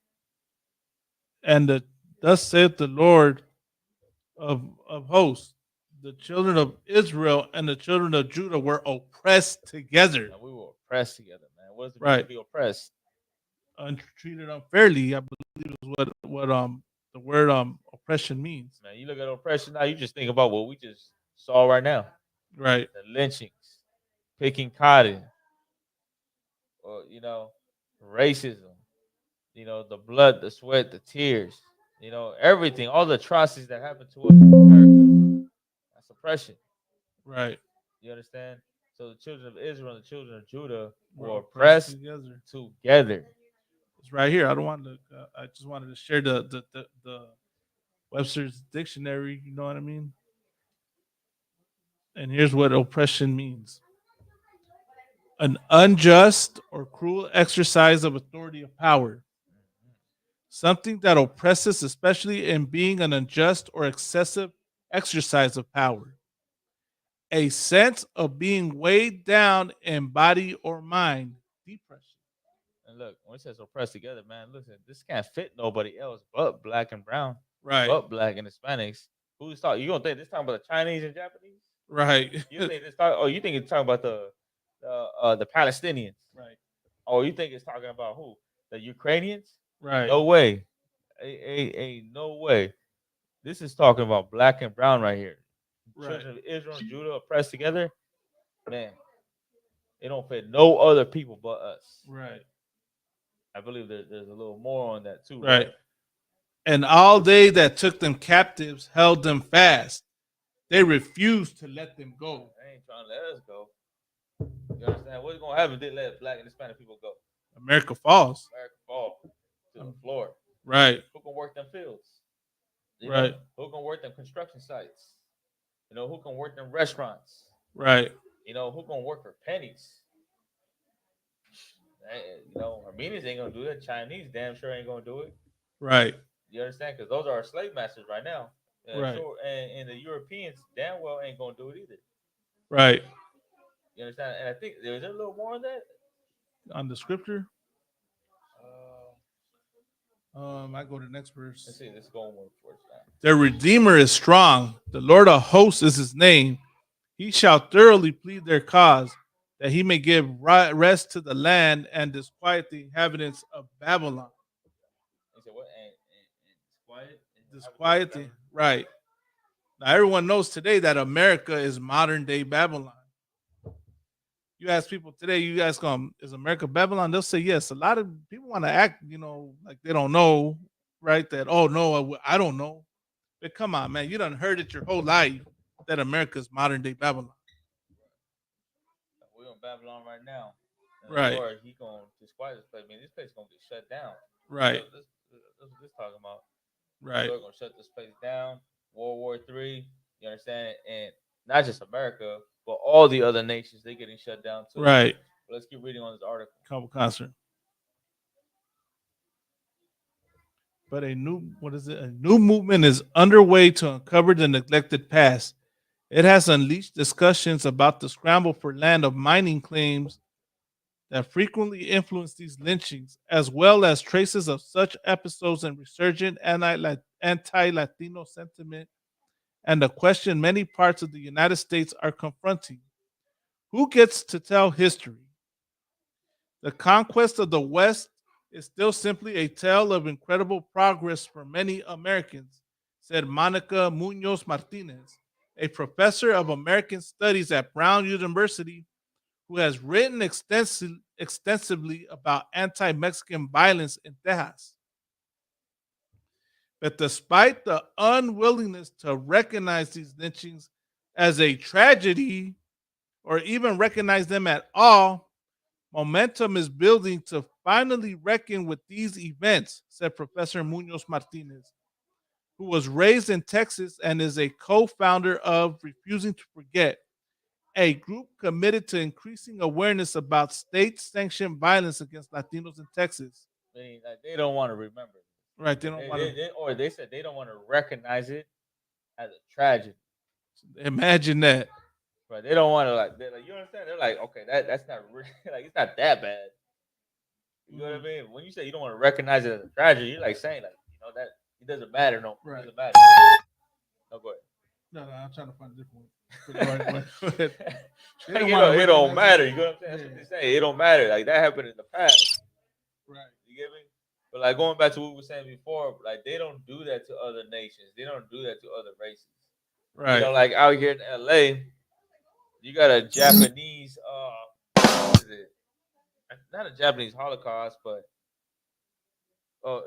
And thus saith the Lord of hosts. The children of Israel and the children of Judah were oppressed together. Yeah, we were oppressed together, man. What does it mean to be oppressed? Treated unfairly, I believe is what the word oppression means. Man, you look at oppression now, you just think about what we just saw right now. Right. The lynchings. picking cotton, or racism, the blood, the sweat, the tears, everything, all the atrocities that happened to us in America. That's oppression. Right. You understand? So the children of Israel and the children of Judah We're were oppressed oppressed together. together. It's right here. I don't want to. I just wanted to share the Webster's dictionary. You know what I mean? And here's what oppression means: an unjust or cruel exercise of authority or power. Something that oppresses, especially in being an unjust or excessive exercise of power. A sense of being weighed down in body or mind. Depression. And look, when it says oppressed together, man, listen, this can't fit nobody else but black and brown, Right. but black and Hispanics. Who's talking? You gonna think this talking about the Chinese and Japanese? Right. You think this talk? Oh, you think it's talking about the Palestinians? Right. Oh, you think it's talking about who? The Ukrainians? Right. No way. No way. This is talking about black and brown right here. Right. Children of Israel and Judah oppressed together. Man, it don't fit no other people but us. Right. I believe there's a little more on that too. Right. And all they that took them captives held them fast. They refused to let them go. They ain't trying to let us go. You understand? What's gonna happen if they let black and Hispanic people go? America falls. America fall to the floor. Right. Who can work them fields? Right. Who can work them construction sites? Who can work them restaurants? Right. Who can work for pennies? Armenians ain't gonna do it. Chinese damn sure ain't gonna do it. Right. You understand? Because those are our slave masters right now. Right. Sure, and the Europeans damn well ain't gonna do it either. Right. You understand? And I think is there a little more on that? On the scripture? I go to the next verse. Let's see. Let's go one first now. Their Redeemer is strong. The Lord of hosts is his name. He shall thoroughly plead their cause, that he may give rest to the land and disquiet the inhabitants of Babylon. He said what? And disquiet the right. Now everyone knows today that America is modern day Babylon. You ask people today, you ask them, is America Babylon? They'll say yes. A lot of people want to act, like they don't know, right? That, oh no, I don't know. But come on, man, you done heard it your whole life that America is modern day Babylon. We're in Babylon right now. And right. Lord, he gonna disquiet this place. I mean, this place is gonna get shut down. Right. That's what this talking about. Right. We're gonna shut this place down. World War III. You understand? And not just America, but all the other nations, they're getting shut down too. Right. But let's keep reading on this article. Couple concert. But a new movement is underway to uncover the neglected past. It has unleashed discussions about the scramble for land of mining claims that frequently influence these lynchings, as well as traces of such episodes and resurgent anti-Latino sentiment, and the question many parts of the United States are confronting. Who gets to tell history? The conquest of the West is still simply a tale of incredible progress for many Americans, said Monica Munoz Martinez, a professor of American Studies at Brown University who has written extensively about anti-Mexican violence in Texas. But despite the unwillingness to recognize these lynchings as a tragedy or even recognize them at all, momentum is building to finally reckon with these events, said Professor Munoz Martinez, who was raised in Texas and is a co-founder of Refusing to Forget, a group committed to increasing awareness about state-sanctioned violence against Latinos in Texas. They don't want to remember. Right, they don't want to. Or they said they don't want to recognize it as a tragedy. Imagine that. Right, they don't want to you understand? They're like, okay, that's not really, like it's not that bad. You know what I mean? When you say you don't want to recognize it as a tragedy, you're like saying that it doesn't matter. No, right. It doesn't matter. No, go ahead. No, I'm trying to find a different one. Go ahead. It don't matter. You know what I'm saying? That's what they say. It don't matter. Like that happened in the past. Right. You get me? But like going back to what we were saying before, like they don't do that to other nations. They don't do that to other races. Right. Like out here in LA, You got a Japanese what is it? Not a Japanese Holocaust, but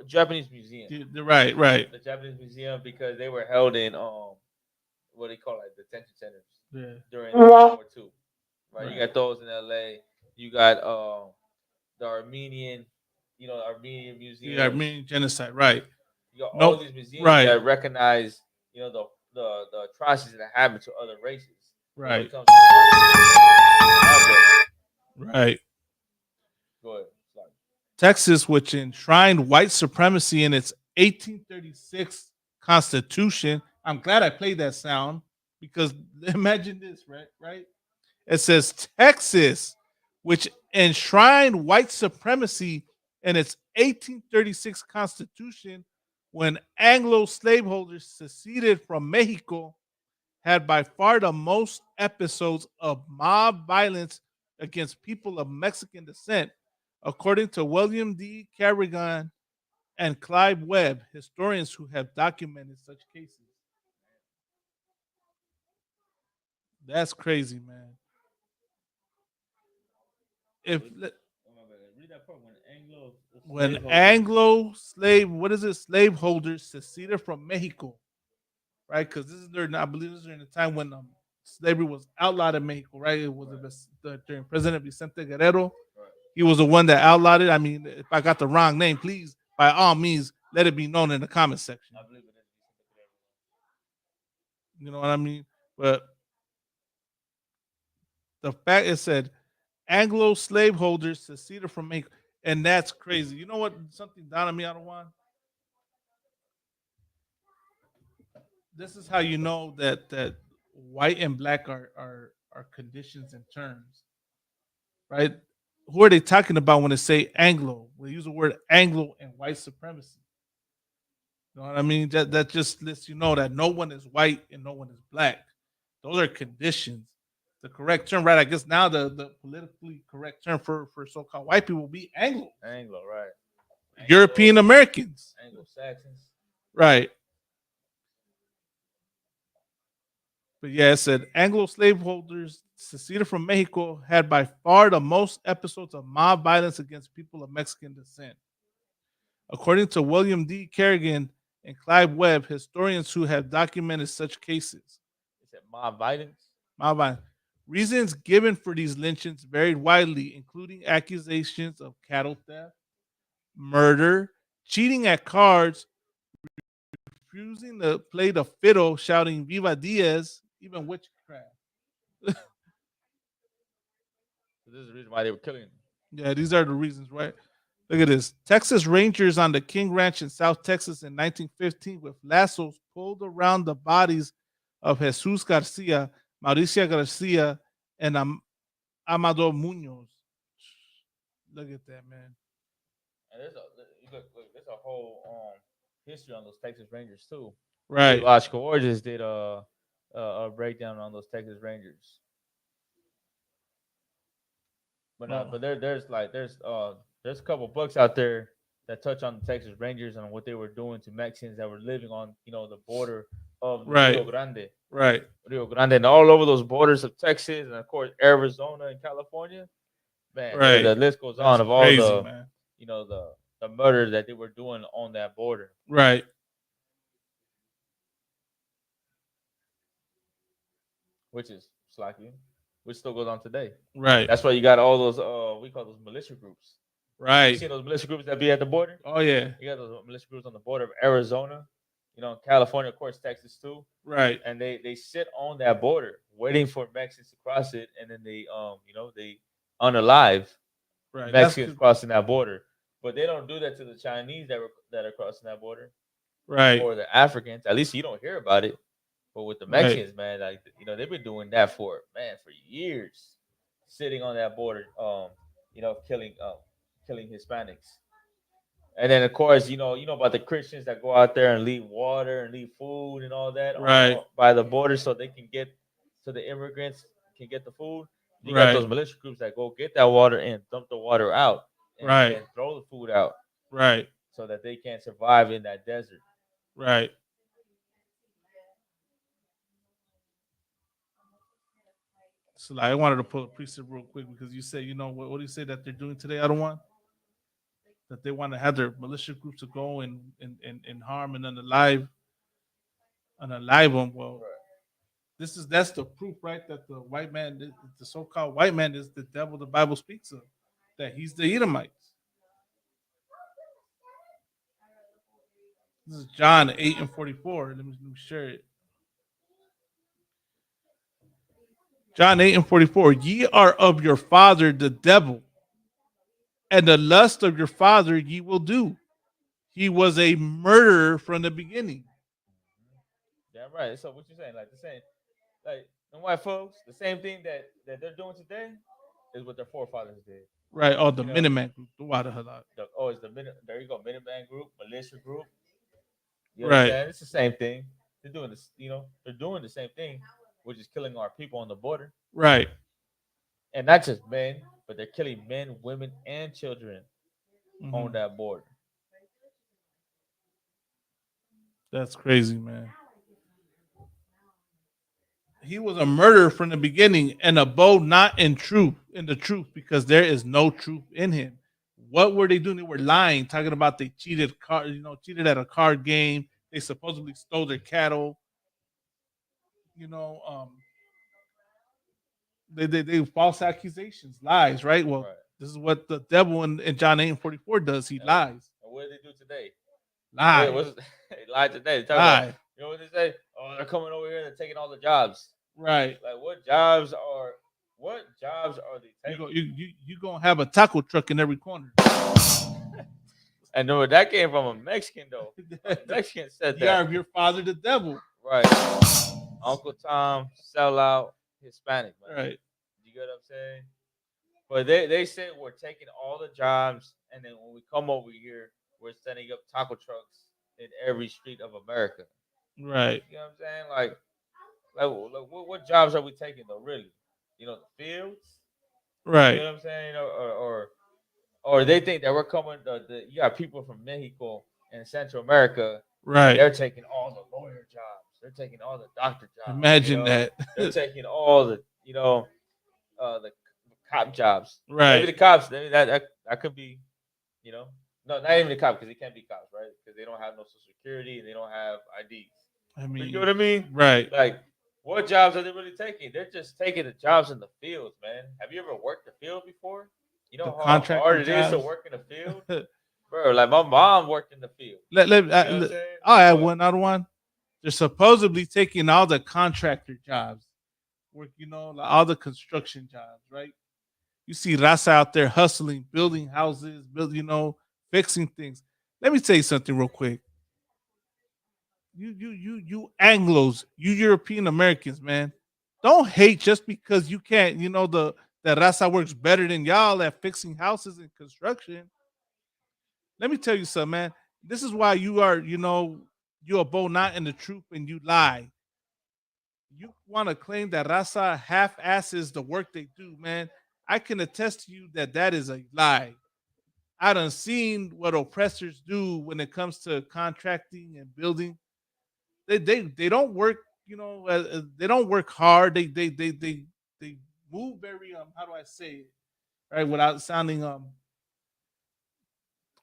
Japanese museum. Right. The Japanese museum, because they were held in what they call like detention centers during World War II. Right? You got those in LA. You got the Armenian, Armenian museum. The Armenian genocide, right? You got all these museums that recognize, the atrocities that happen to other races. Right. Right. Go ahead. Sorry. Texas, which enshrined white supremacy in its 1836 Constitution. I'm glad I played that sound because imagine this, right? It says Texas, which enshrined white supremacy in its 1836 Constitution when Anglo slaveholders seceded from Mexico, had by far the most episodes of mob violence against people of Mexican descent, according to William D. Carrigan and Clive Webb, historians who have documented such cases. That's crazy, man. Read that part when Anglo slaveholders seceded from Mexico, right? Because this is I believe this is during the time when slavery was outlawed in Mexico, right? It was during President Vicente Guerrero. Right. He was the one that outlawed it. I mean, if I got the wrong name, please, by all means, let it be known in the comment section. I believe it is. You know what I mean? But the fact it said Anglo slaveholders seceded from Mexico, and that's crazy. You know what? Something down on me, Adawan. This is how you know that white and black are conditions and terms, right? Who are they talking about when they say Anglo? We use the word Anglo and white supremacy. You know what I mean? That just lets you know that no one is white and no one is black. Those are conditions. The correct term, right? I guess now the politically correct term for so-called white people will be Anglo. Anglo, right? European Americans. Anglo-Saxons. Right. But yeah, it said Anglo slaveholders seceded from Mexico had by far the most episodes of mob violence against people of Mexican descent. According to William D. Carrigan and Clive Webb, historians who have documented such cases. Is it mob violence? Mob violence. Reasons given for these lynchings varied widely, including accusations of cattle theft, murder, cheating at cards, refusing to play the fiddle, shouting "Viva Diaz," even witchcraft. So this is the reason why they were killing them. Yeah, these are the reasons, right? Look at this. Texas Rangers on the King Ranch in South Texas in 1915 with lassos pulled around the bodies of Jesus Garcia, Mauricia Garcia, and Amador Munoz. Look at that, man. And there's a whole history on those Texas Rangers too. Right. Theological Origins did a breakdown on those Texas Rangers. But there's a couple books out there that touch on the Texas Rangers and what they were doing to Mexicans that were living on the border of Rio Grande. Right. Rio Grande and all over those borders of Texas and of course Arizona and California. Man, right. The list goes on of all crazy, the man. The murders that they were doing on that border. Right. Which is slacking, which still goes on today. Right. That's why you got all those we call those militia groups. Right. You see those militia groups that be at the border? Oh yeah. You got those militia groups on the border of Arizona, California, of course, Texas too. Right. And they sit on that border waiting for Mexicans to cross it, and then they they unalive Mexicans crossing that border. But they don't do that to the Chinese that are crossing that border. Right. Or the Africans. At least you don't hear about it. But with the Mexicans, man, they've been doing that for years, sitting on that border, killing Hispanics. And then of course, you know about the Christians that go out there and leave water and leave food and all that by the border so they can get so the immigrants can get the food. You got those militia groups that go get that water and dump the water out and throw the food out. Right. So that they can't survive in that desert. Right. So like, I wanted to pull a precept real quick because you said, what do you say that they're doing today, Adawan? That they want to have their militia groups to go and harm and unalive them. Well, that's the proof, right? That the white man, the so-called white man, is the devil the Bible speaks of. That he's the Edomites. This is John 8:44. Let me share it. John 8:44. Ye are of your father the devil, and the lust of your father ye will do. He was a murderer from the beginning. Yeah, right. So what you saying? Like the same, like the white folks, the same thing that they're doing today is what their forefathers did. Right. Oh, the Minuteman group. It's the there you go, Minuteman group, militia group. You right. It's the same thing. They're doing this. They're doing the same thing, which is killing our people on the border. Right. And not just men, but they're killing men, women, and children on that border. That's crazy, man. He was a murderer from the beginning and abode not in the truth, because there is no truth in him. What were they doing? They were lying, talking about they cheated at a card game. They supposedly stole their cattle. They false accusations, lies, right? Well, This is what the devil in John 8:44 does. He lies. And what do they do today? Lie. They lied today. They lie. About, you know what they say? Oh, they're coming over here and they're taking all the jobs. Right. Like what jobs are they taking? You gonna have a taco truck in every corner. I know that came from a Mexican though. A Mexican said that. You are of your father the devil. Right. Uncle Tom, sellout, Hispanic, man. Right. You get what I'm saying? But they said we're taking all the jobs, and then when we come over here, we're setting up taco trucks in every street of America. Right. You know what I'm saying? Like what jobs are we taking though? Really? The fields. Right. You know what I'm saying? Or they think that we're coming. You got people from Mexico and Central America. Right. They're taking all the lawyer jobs. They're taking all the doctor jobs. Imagine that. They're taking all the the cop jobs. Right. Maybe the cops. Maybe that could be. No, not even the cops, because they can't be cops, right? Because they don't have no Social Security and they don't have IDs. I mean, you know what I mean? Right. Like, what jobs are they really taking? They're just taking the jobs in the fields, man. Have you ever worked the field before? You know how hard it is to work in the field? Bro, like my mom worked in the field. I'll add one other one. They're supposedly taking all the contractor jobs. Work, like all the construction jobs, right? You see Raza out there hustling, building houses, fixing things. Let me tell you something real quick. You Anglos, you European Americans, man, don't hate just because you can't, that Raza works better than y'all at fixing houses and construction. Let me tell you something, man. This is why you are, you abode not in the truth and you lie. You want to claim that Raza half-asses the work they do, man. I can attest to you that is a lie. I done seen what oppressors do when it comes to contracting and building. They don't work, they don't work hard. They move very how do I say it, right, without sounding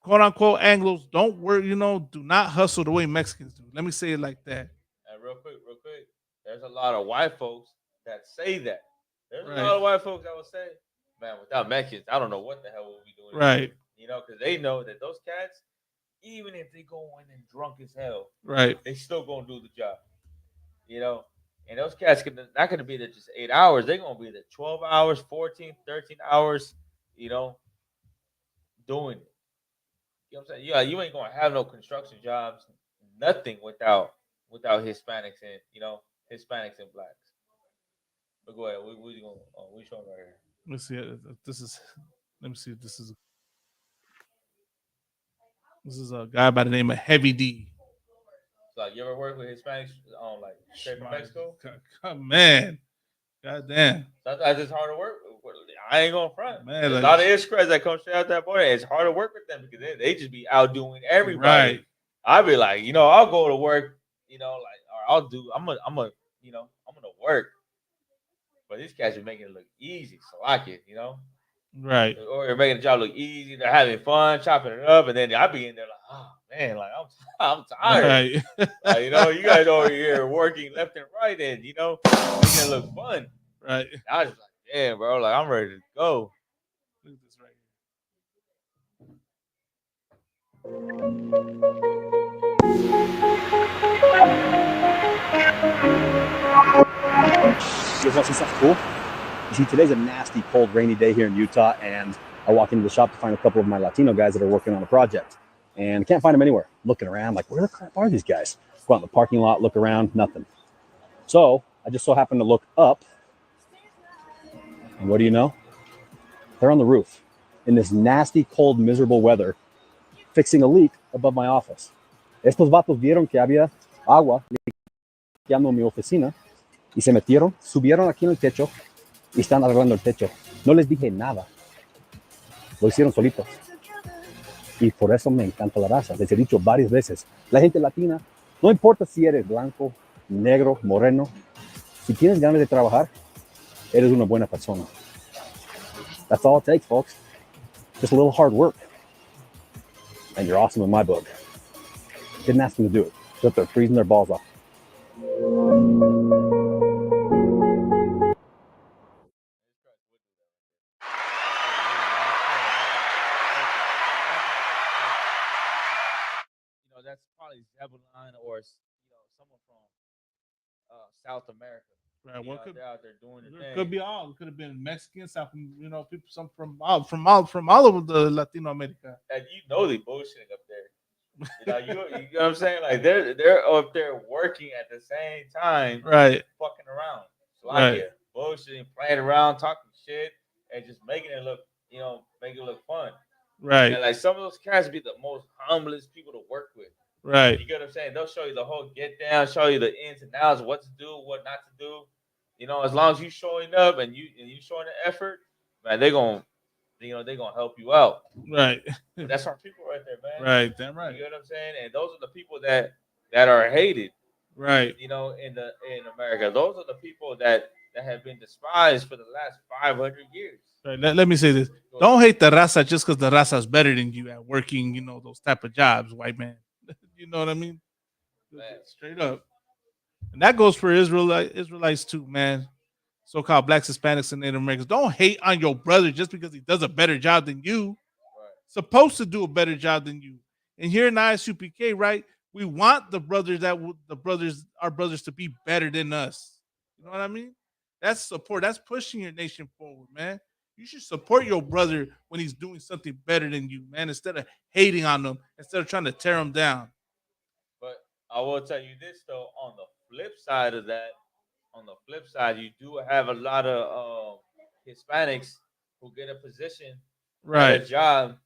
quote unquote Anglos don't work, do not hustle the way Mexicans do. Let me say it like that. And real quick, there's a lot of white folks that say that. There's right. A lot of white folks that will say, man, without Mexicans, I don't know what the hell we'll be doing. Right. Because they know that those cats, even if they go in and drunk as hell, right, they still gonna do the job. And those cats not gonna be there just 8 hours. They're gonna be there 12 hours, 14, 13 hours, doing it. You know what I'm saying? Yeah, you ain't gonna have no construction jobs, nothing without Hispanics and Hispanics and blacks. But go ahead, we showing right here. Let's see. Let me see if this is. This is a guy by the name of Heavy D. So, you ever work with Hispanics like straight from Mexico? Man, goddamn. Sometimes it's hard to work. I ain't gonna front. Man, there's a lot of Ishkreds that come straight out that border. It's hard to work with them because they just be outdoing everybody. Right. I'll be like, I'll go to work, or I'm gonna work. But these cats are making it look easy, so I can, you know. Right. Or they're making the job look easy. They're having fun, chopping it up, and then I be in there like, oh man, like I'm tired. Right. Like, you know, you guys over here working left and right, and you know, making it look fun. Right. I was just like, damn, bro, like I'm ready to go. Look at this right You guys want to see something cool? You see, today's a nasty, cold, rainy day here in Utah, and I walk into the shop to find a couple of my Latino guys that are working on a project, and can't find them anywhere. Looking around, like, where the crap are these guys? Go out in the parking lot, look around, nothing. So I just so happened to look up, and what do you know? They're on the roof in this nasty, cold, miserable weather, fixing a leak above my office. Estos vatos vieron que había agua limpiando mi oficina y se metieron, subieron aquí en el techo y están arreglando el techo. No les dije nada. Lo hicieron solitos. Y por eso me encanta la raza. Les he dicho varias veces, la gente latina, no importa si eres blanco, negro, moreno, si tienes ganas de trabajar, eres una buena persona. That's all it takes, folks. Just a little hard work. And you're awesome in my book. Didn't ask them to do it. Just they're freezing their balls off. You know, that's probably Zebulon or someone from South America. Right. What could they're out there doing the thing. could be all. It could have been Mexicans, South, people, some from all over the Latino America. And you know they bullshitting up there. You know, you know what I'm saying? Like they're up there working at the same time, right? Fucking around, so Right. I get bullshitting, playing around, talking shit, and just making it look, make it look fun, Right. And like some of those cats be the most humblest people to work with, Right. You get what I'm saying? They'll show you the whole get down, show you the ins and outs, what to do, what not to do. You know, as long as you showing up and you showing the effort, man, they're gonna help you out. Right. That's our people right there, man. Right, damn right. You know what I'm saying? And those are the people that are hated. Right. You know, in America. Those are the people that have been despised for the last 500 years. Right. Let me say this. Don't hate the raza just because the raza is better than you at working, those type of jobs, white man. You know what I mean? Man. Straight up. And that goes for Israelites too, man. So-called blacks, Hispanics, and Native Americans. Don't hate on your brother just because he does a better job than you. Right. Supposed to do a better job than you. And here in ISUPK, right, we want our brothers to be better than us. You know what I mean? That's support. That's pushing your nation forward, man. You should support your brother when he's doing something better than you, man, instead of hating on them, instead of trying to tear them down. But I will tell you this, though, on the flip side of that, you do have a lot of Hispanics who get a position, right, a job,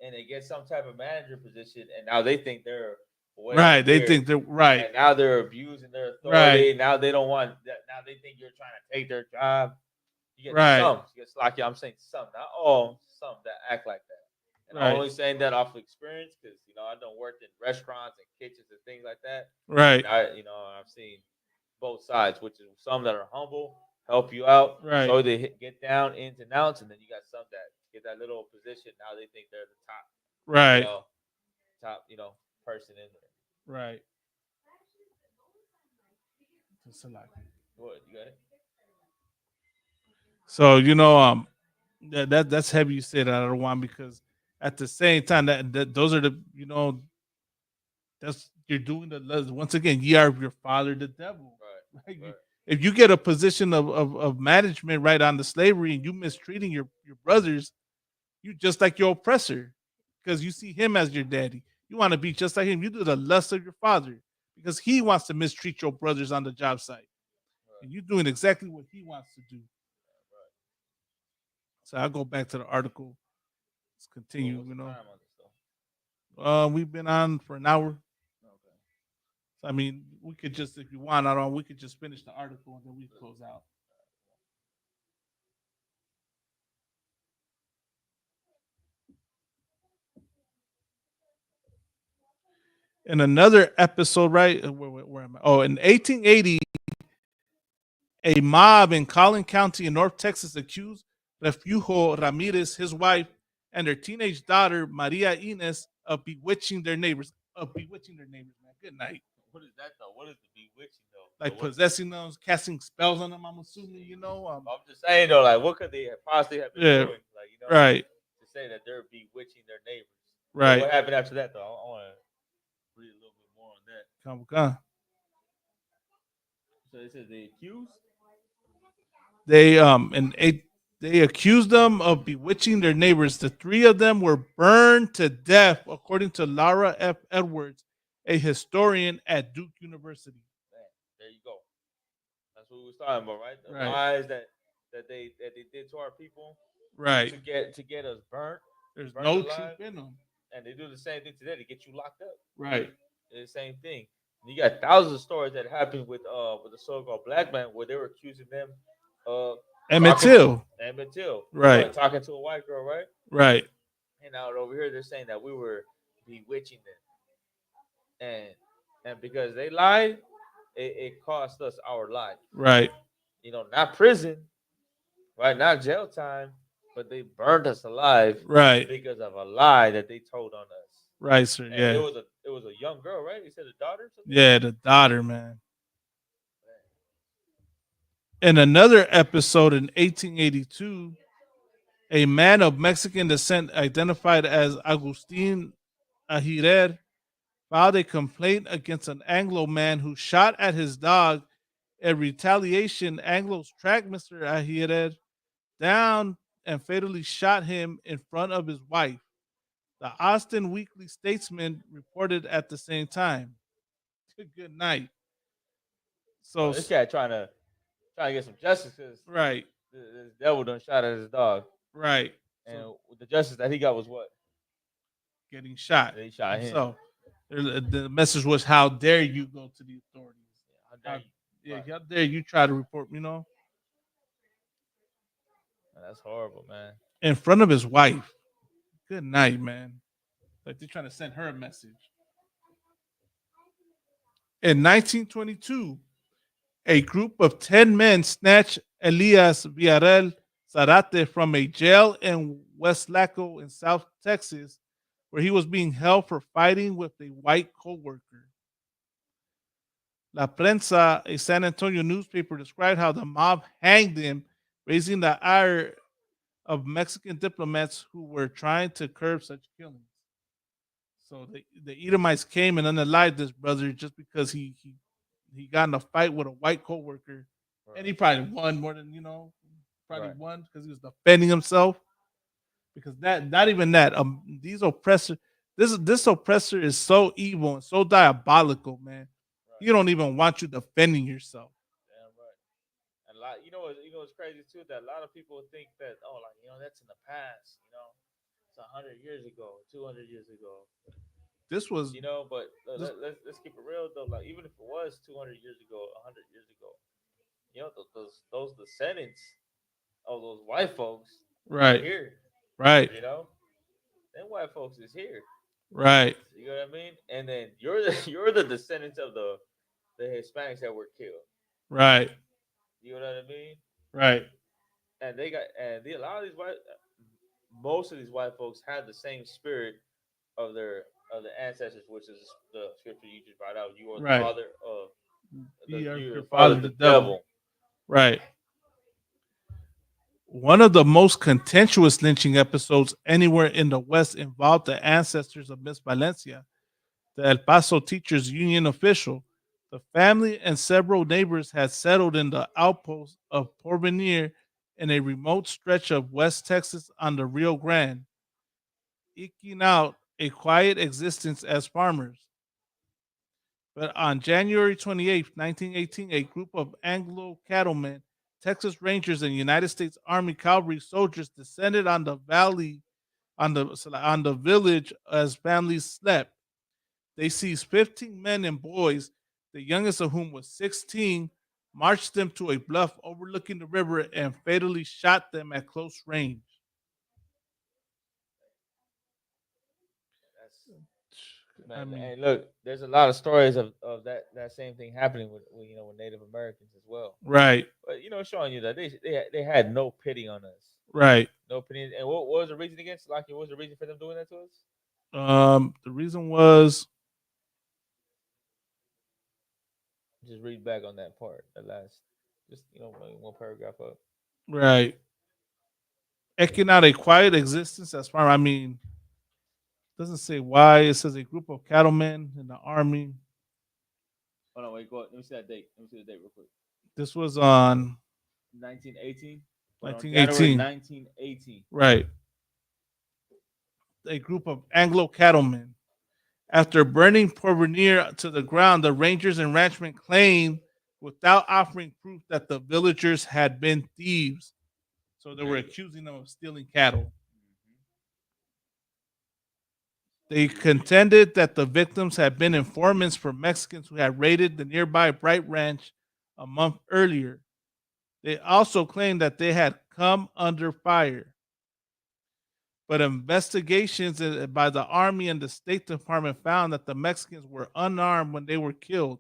and they get some type of manager position, and now they think they're right. They think they're right. And now they're abusing their authority. Right. Now they don't want that. Now they think you're trying to take their job. You get some. You get like I'm saying some, not all, some that act like that. And I'm only saying that off of experience because I done worked in restaurants and kitchens and things like that. Right. I've seen both sides, which is some that are humble, help you out, right? So they get down ins and outs, and then you got some that get that little position. Now they think they're the top, right? Top, person in there, right? What you got it? So that's heavy. You say that, I don't want, because at the same time that those are the that's you're doing the once again. Ye are your father, the devil. Right. Right. If you get a position of management right on the slavery and you mistreating your brothers, you just like your oppressor because you see him as your daddy. You want to be just like him. You do the lust of your father because he wants to mistreat your brothers on the job site. Right. And you're doing exactly what he wants to do. Right. So I'll go back to the article. Let's continue. We've been on for an hour. I mean, we could just, if you want, we could just finish the article and then we close out. In another episode, right? Where am I? Oh, in 1880, A mob in Collin County in North Texas accused Refugio Ramirez, his wife, and their teenage daughter, Maria Ines, of bewitching their neighbors. Man. Good night. What is that though? What is the bewitching though? Like possessing them, casting spells on them, I'm assuming, you know. I'm just saying though, like what could they possibly have been doing? Like, you know, right. To say that they're bewitching their neighbors. Right. What happened after that though? I want to read a little bit more on that. Come. So this is the accused? They accused them of bewitching their neighbors. The three of them were burned to death, according to Laura F. Edwards, a historian at Duke University. There you go. That's what we was talking about, right? The right. lies that they did to our people, right? To get us burnt. There's no truth in them, and they do the same thing today to get you locked up. Right. It's the same thing. You got thousands of stories that happened with the so-called black man where they were accusing them of Emmett Till. Right. Talking to a white girl, right? Right. And now over here they're saying that we were bewitching them. And because they lied, it cost us our life. Right. You know, not prison, right? Not jail time, but they burned us alive. Right. Because of a lie that they told on us. Right, sir. And yeah. It was a young girl, right? You said a daughter? Yeah, the daughter, man. In another episode in 1882, a man of Mexican descent identified as Agustin Ahirer filed a complaint against an Anglo man who shot at his dog. In retaliation, Anglos tracked Mr. Ahirer down and fatally shot him in front of his wife. The Austin Weekly Statesman reported at the same time. Good night. So this guy trying to get some justice, because right, this devil done shot at his dog, right, and the justice that he got was what? Getting shot. They shot him. So the message was, "How dare you go to the authorities? How dare you try to report? You know." That's horrible, man. In front of his wife. Good night, man. Like they're trying to send her a message. In 1922, a group of 10 men snatched Elias Villarreal Zarate from a jail in West Laco in South Texas, where he was being held for fighting with a white co-worker. La Prensa, a San Antonio newspaper, described how the mob hanged him, raising the ire of Mexican diplomats who were trying to curb such killings. So the Edomites came and unalived this brother just because he got in a fight with a white co-worker, right. And he probably won more than won because he was defending himself. Because not even that, these oppressors, this oppressor is so evil and so diabolical, man. Right. He don't even want you defending yourself. You know what's crazy too, that a lot of people think that, oh, like, you know, that's in the past, you know, it's 100 years ago, 200 years ago. This was, you know, but let's keep it real though. Like, even if it was 200 years ago, 100 years ago, you know, those descendants of those white folks, right here, right, you know, them white folks is here, right. You know what I mean? And then you're the descendants of the Hispanics that were killed, right. You know what I mean? Right. And a lot of these most of these white folks have the same spirit of the ancestors, which is the scripture you just brought out. You are the father of your father, the devil. Right. One of the most contentious lynching episodes anywhere in the West involved the ancestors of Miss Valencia, the El Paso Teachers Union official. The family and several neighbors had settled in the outpost of Porvenir in a remote stretch of West Texas on the Rio Grande, eking out a quiet existence as farmers. But on January 28, 1918, a group of Anglo cattlemen, Texas Rangers, and United States Army cavalry soldiers descended on the valley, on the village as families slept. They seized 15 men and boys, the youngest of whom was 16, marched them to a bluff overlooking the river and fatally shot them at close range. Man, and look, there's a lot of stories of that same thing happening with with Native Americans as well. Right. But showing you that they had no pity on us. Right. No pity. And what was the reason against Lucky? What was the reason for them doing that to us? The reason was, just read back on that part, the last, just one paragraph up. Right. Eking out a quiet existence as far, doesn't say why. It says a group of cattlemen in the army. Hold on, wait, go ahead. Let me see that date. Let me see the date real quick. This was on 1918. 1918. 1918. Right. A group of Anglo cattlemen. After burning Porvenir to the ground, the rangers and ranchmen claimed, without offering proof, that the villagers had been thieves. So they were accusing them of stealing cattle. They contended that the victims had been informants for Mexicans who had raided the nearby Bright Ranch a month earlier. They also claimed that they had come under fire. But investigations by the Army and the State Department found that the Mexicans were unarmed when they were killed.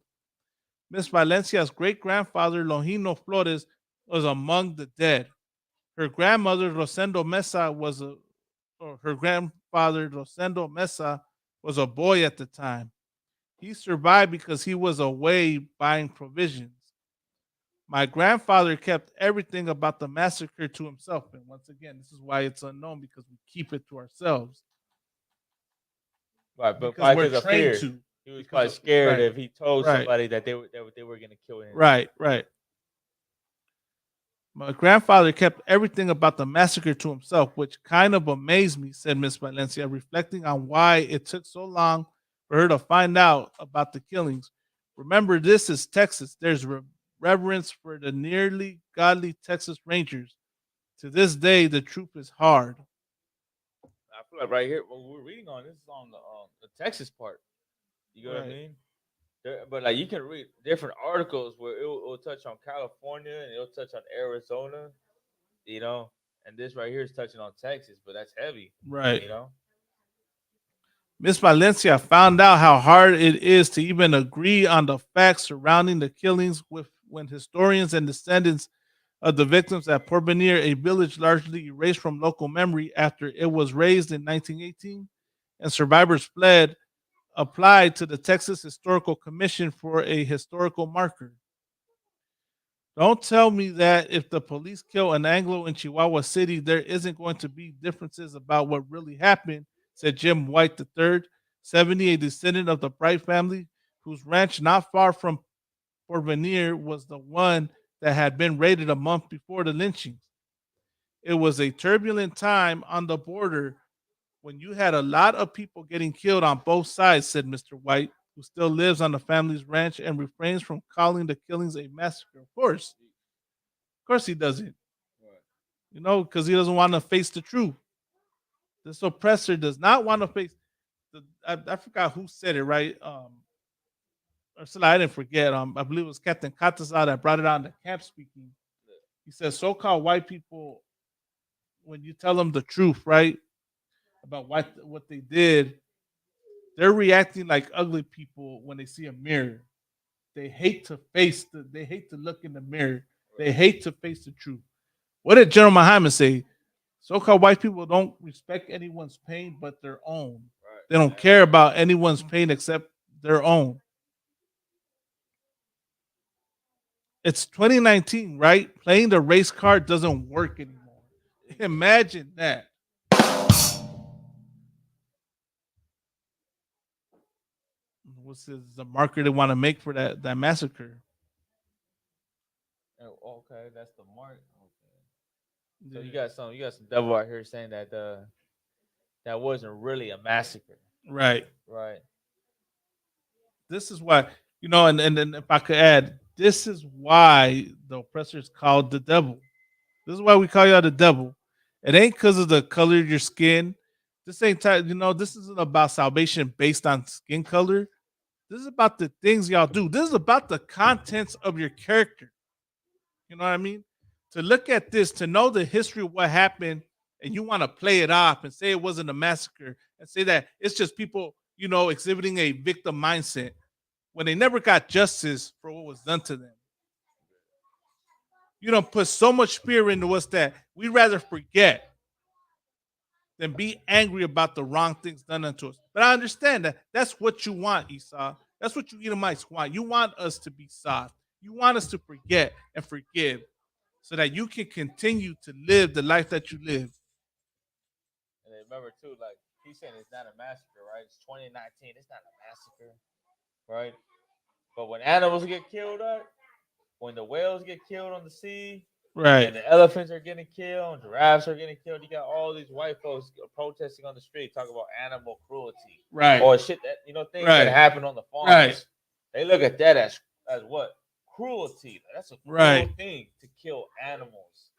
Miss Valencia's great-grandfather, Longino Flores, was among the dead. Her grandmother, Rosendo Mesa, her grandfather, Rosendo Mesa, was a boy at the time. He survived because he was away buying provisions. My grandfather kept everything about the massacre to himself. And once again, this is why it's unknown, because we keep it to ourselves. Right, but because we're trained to. He was probably scared if he told somebody that they were going to kill him. Right, right. My grandfather kept everything about the massacre to himself, which kind of amazed me, said Miss Valencia, reflecting on why it took so long for her to find out about the killings. Remember, this is Texas. There's reverence for the nearly godly Texas Rangers. To this day, the truth is hard. I feel like right here, what we're reading on, this is on the Texas part. You know what I mean? But like you can read different articles where it'll touch on California and it'll touch on Arizona, and this right here is touching on Texas, but that's heavy, right? Miss Valencia found out how hard it is to even agree on the facts surrounding the killings when historians and descendants of the victims at Porvenir, a village largely erased from local memory after it was razed in 1918, and survivors fled, applied to the Texas Historical Commission for a historical marker. Don't tell me that if the police kill an Anglo in Chihuahua City, there isn't going to be differences about what really happened, said Jim White III, 70, a descendant of the Bright family, whose ranch not far from Porvenir was the one that had been raided a month before the lynchings. It was a turbulent time on the border when you had a lot of people getting killed on both sides, said Mr. White, who still lives on the family's ranch and refrains from calling the killings a massacre. Of course he doesn't. Because he doesn't want to face the truth. This oppressor does not want to face I forgot who said it, right? Ursula, I didn't forget. I believe it was Captain Katazar that brought it out in the camp speaking. He says so-called white people, when you tell them the truth, right, about what they did, they're reacting like ugly people when they see a mirror. They hate to they hate to look in the mirror. They hate to face the truth. What did General Muhammad say? So-called white people don't respect anyone's pain but their own. Right. They don't care about anyone's pain except their own. It's 2019, right? Playing the race card doesn't work anymore. Imagine that. What's the marker they want to make for that massacre? Oh, okay, that's the mark. Okay. So you got some devil out here saying that that wasn't really a massacre. Right. Right. This is why, and if I could add, this is why the oppressor is called the devil. This is why we call y'all the devil. It ain't because of the color of your skin. This ain't this isn't about salvation based on skin color. This is about the things y'all do. This is about the contents of your character. You know what I mean? To look at this, to know the history of what happened, and you want to play it off and say it wasn't a massacre and say that it's just people exhibiting a victim mindset when they never got justice for what was done to them. You don't put so much fear into us that we'd rather forget than be angry about the wrong things done unto us. But I understand that that's what you want, Esau. That's what you Edomites want. You want us to be soft. You want us to forget and forgive so that you can continue to live the life that you live. And remember, too, like he's saying it's not a massacre, right? It's 2019. It's not a massacre, right? But when animals get killed, when the whales get killed on the sea, right, and the elephants are getting killed, and giraffes are getting killed, you got all these white folks protesting on the street, talking about animal cruelty, right, or shit that things right, that happen on the farms. Right. They look at that as what? Cruelty. That's a cruel Right. thing to kill animals,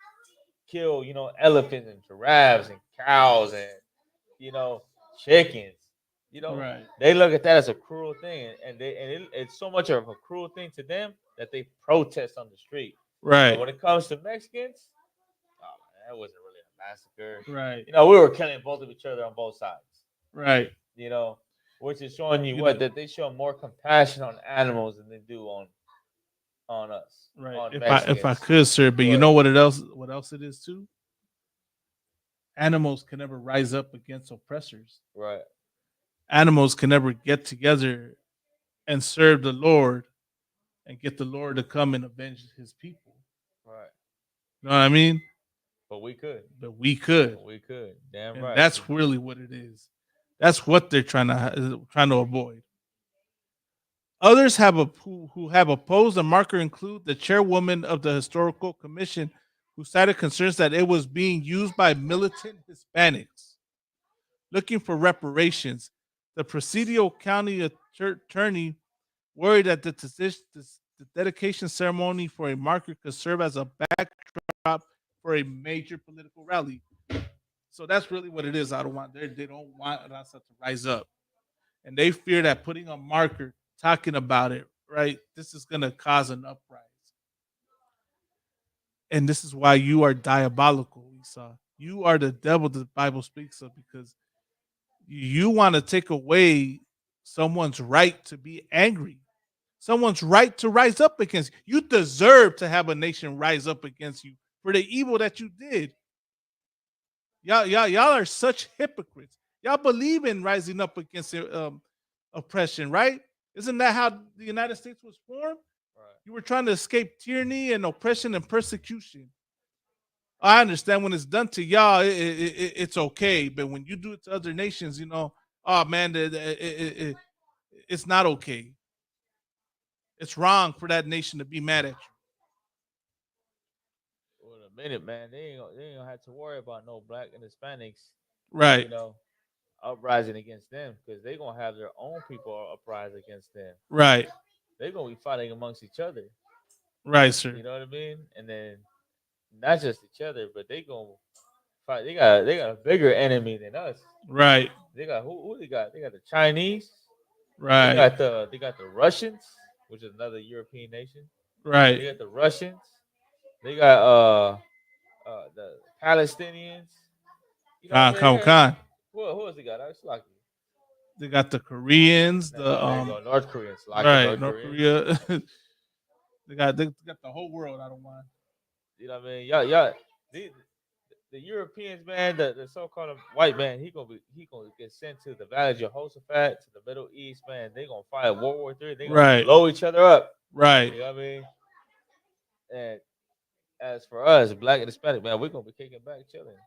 kill elephants and giraffes and cows and chickens. Right. They look at that as a cruel thing, and it's so much of a cruel thing to them that they protest on the street. Right. But when it comes to Mexicans, that wasn't really a massacre. Right. We were killing both of each other on both sides. Right. Which is showing you that they show more compassion on animals than they do on us. Right. On If I could, sir, but you know what else it is too? Animals can never rise up against oppressors. Right. Animals can never get together and serve the Lord and get the Lord to come and avenge his people. Right. You know what I mean? But we could. We could. Damn and right. That's really what it is. That's what they're trying to avoid. Others who have opposed the marker include the chairwoman of the Historical Commission, who cited concerns that it was being used by militant Hispanics looking for reparations. The Presidio County attorney worried that the dedication ceremony for a marker could serve as a backdrop for a major political rally. So that's really what it is. They don't want Raza to rise up. And they fear that putting a marker, talking about it, right, this is going to cause an uprising. And this is why you are diabolical, Esau. You are the devil the Bible speaks of, because you want to take away someone's right to be angry, someone's right to rise up against you. You deserve to have a nation rise up against you for the evil that you did. Y'all are such hypocrites. Y'all believe in rising up against oppression, right? Isn't that how the United States was formed? Right. You were trying to escape tyranny and oppression and persecution. I understand when it's done to y'all, it's okay. But when you do it to other nations, oh man, it's not okay. It's wrong for that nation to be mad at you. Well, in a minute, man, they ain't gonna have to worry about no black and Hispanics, right? Uprising against them, because they're gonna have their own people uprise against them. Right. They're gonna be fighting amongst each other. Right, sir. You know what I mean? And then not just each other, but they gonna fight. They got a bigger enemy than us. Right. They got who they got? They got the Chinese. Right. They got the Russians, which is another European nation. Right. They got the Russians. They got the Palestinians. Khan. Who else they got? They got the Koreans, North Koreans. Right, North Korea. they got the whole world. I don't mind. You know what I mean? Y'all, the Europeans, man, the so-called white man, he gonna get sent to the Valley of Jehoshaphat, to the Middle East, man. They gonna fight World War III. They gonna blow each other up. Right. You know what I mean? And as for us, black and Hispanic, man, we're gonna be kicking back, chilling.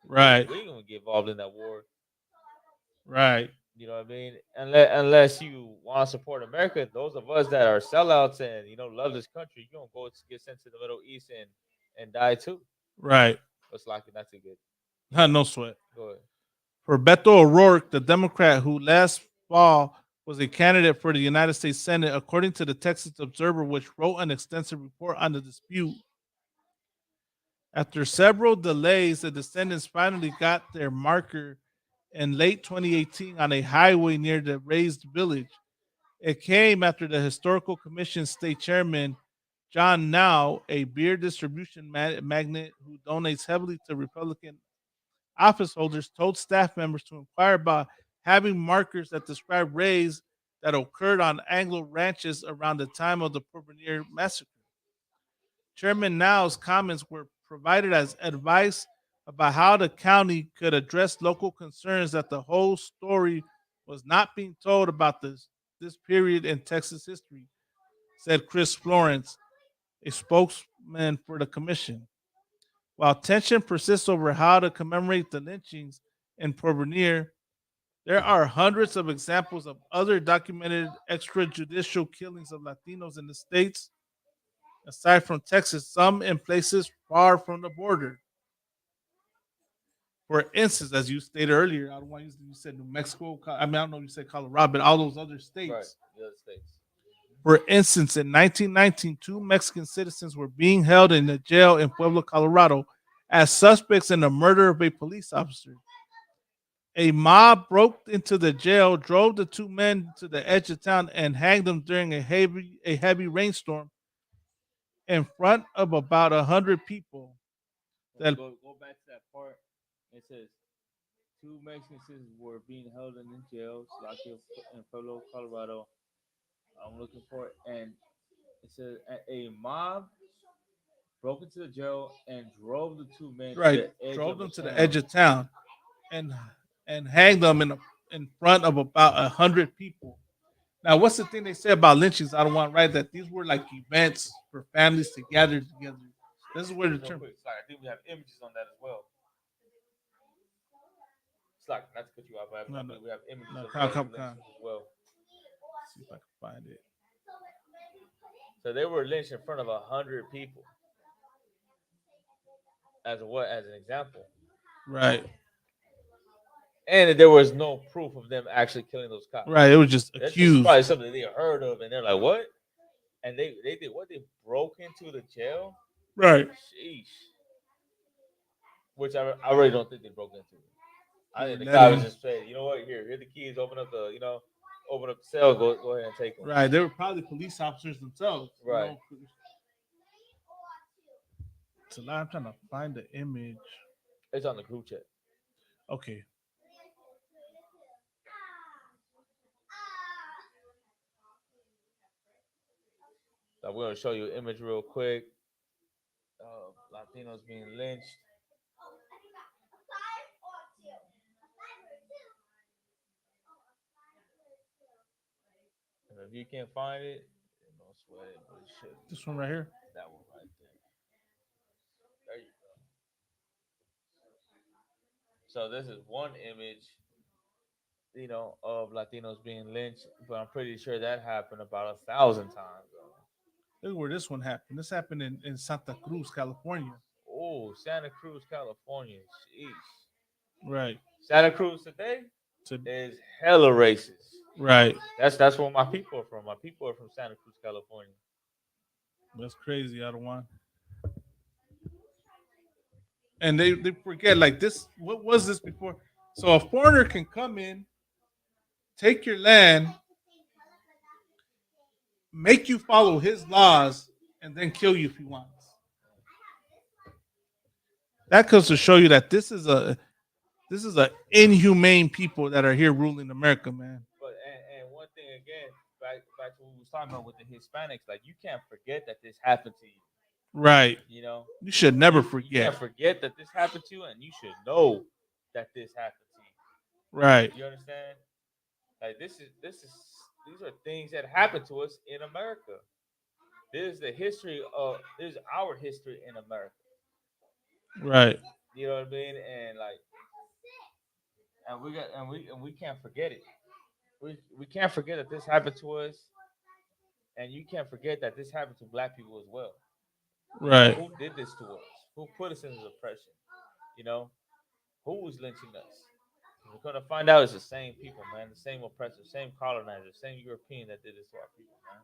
Right. We gonna get involved in that war. Right. You know what I mean? Unless you want to support America, those of us that are sellouts and love this country, you gonna go get sent to the Middle East and die too. Right. It's likely not too good. No sweat. Go ahead. For Beto O'Rourke, the Democrat who last fall was a candidate for the United States Senate, according to the Texas Observer, which wrote an extensive report on the dispute. After several delays, the descendants finally got their marker in late 2018 on a highway near the Raised Village. It came after the Historical Commission State Chairman John Now, a beer distribution magnate who donates heavily to Republican office holders, told staff members to inquire about having markers that describe raids that occurred on Anglo ranches around the time of the Porvenir massacre. Chairman Now's comments were provided as advice about how the county could address local concerns that the whole story was not being told about this period in Texas history, said Chris Florence, a spokesman for the commission. While tension persists over how to commemorate the lynchings in Porvenir, there are hundreds of examples of other documented extrajudicial killings of Latinos in the states, aside from Texas, some in places far from the border. For instance, as you stated earlier, I don't want you said New Mexico. I don't know if you said Colorado, but all those other states. Right, the other states. For instance, in 1919, 2 Mexican citizens were being held in a jail in Pueblo, Colorado, as suspects in the murder of a police officer. A mob broke into the jail, drove the 2 men to the edge of town, and hanged them during a heavy rainstorm in front of about 100 people. Go back to that part. It says 2 Mexican citizens were being held in jails, like in Pueblo, Colorado. I'm looking for it, and it says a mob broke into the jail and drove the 2 men to the edge of town, and hanged them in front of about 100 people. Now, what's the thing they say about lynchings? I don't want to write that these were like events for families to gather together. This is where the term. I think we have images on that as well. It's like not to cut you off, but we have images of lynchings as well. Let's see if I can find it. So they were lynched in front of 100 people. As an example. Right. And there was no proof of them actually killing those cops. Right. It was just accused. Just probably something they heard of, and they're like, "What?" And they did what? They broke into the jail. Right. Sheesh. Which I really don't think they broke into. I think the guy was just saying, "You know what? Here the keys. Open up the cell. Go ahead and take them." Right. They were probably police officers themselves. Right. So now I'm trying to find the image. It's on the group chat. Okay. So we're going to show you an image real quick of Latinos being lynched. And if you can't find it, don't sweat it, but it should. This one right here? That one right there. There you go. So this is one image, of Latinos being lynched, but I'm pretty sure that happened about 1,000 times. Look where this one happened. This happened in Santa Cruz, California. Oh, Santa Cruz, California. Jeez. Right. Santa Cruz today is hella racist. Right. That's where my people are from. My people are from Santa Cruz, California. That's crazy, Adawan. And they forget, like, this, what was this before? So a foreigner can come in, take your land, make you follow his laws, and then kill you if he wants. That goes to show you that this is a inhumane people that are here ruling America, man. But and one thing again, back to what we was talking about with the Hispanics, like, you can't forget that this happened to you. Right. You should never forget. You can't forget that this happened to you, and you should know that this happened to you. Right. You understand? Like, these are things that happen to us in America. This is our history in America. Right. You know what I mean? And we can't forget it. We can't forget that this happened to us, and you can't forget that this happened to Black people as well. Right. Who did this to us? Who put us in this oppression? Who was lynching us? We're gonna find out it's the same people, man. The same oppressors, same colonizers, same European that did this to our people, man.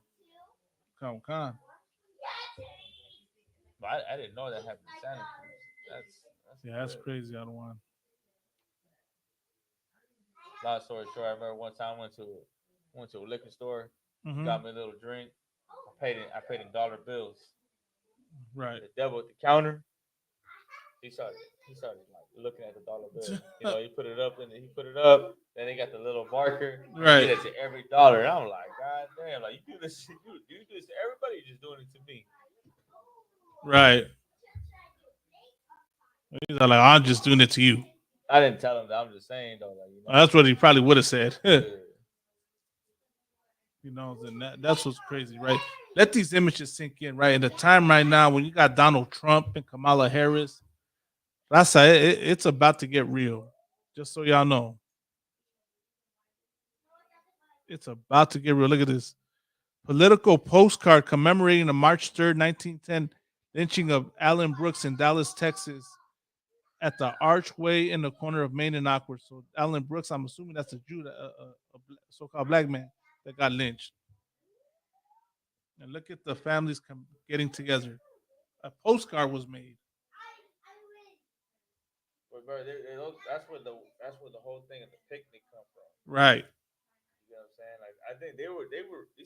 Come on. But I didn't know that happened in Santa Cruz. That's crazy. I don't want. Long story short, I remember one time I went to a liquor store, got me a little drink. I paid in dollar bills. Right. The devil at the counter, he started like looking at the dollar bill. You know, you put it up and he put it up. Then they got the little marker. Right. You get it to every dollar. And I'm like, God damn, like you do this, you do this to everybody. You're just doing it to me. Right. He's like, I'm just doing it to you. I didn't tell him that. I'm just saying though. Like, you know, That's what he probably would have said. yeah. You know, then that's what's crazy, right? Let these images sink in, right? In the time right now when you got Donald Trump and Kamala Harris, it's about to get real. Just so y'all know. It's about to get real. Look at this. Political postcard commemorating the March 3rd, 1910 lynching of Allen Brooks in Dallas, Texas, at the archway in the corner of Main and Awkward. So Allen Brooks, I'm assuming that's a Jew, a so-called black man that got lynched. And look at the families getting together. A postcard was made. But bro, that's where the whole thing of the picnic come from. Right. You know what I'm saying? Like I think they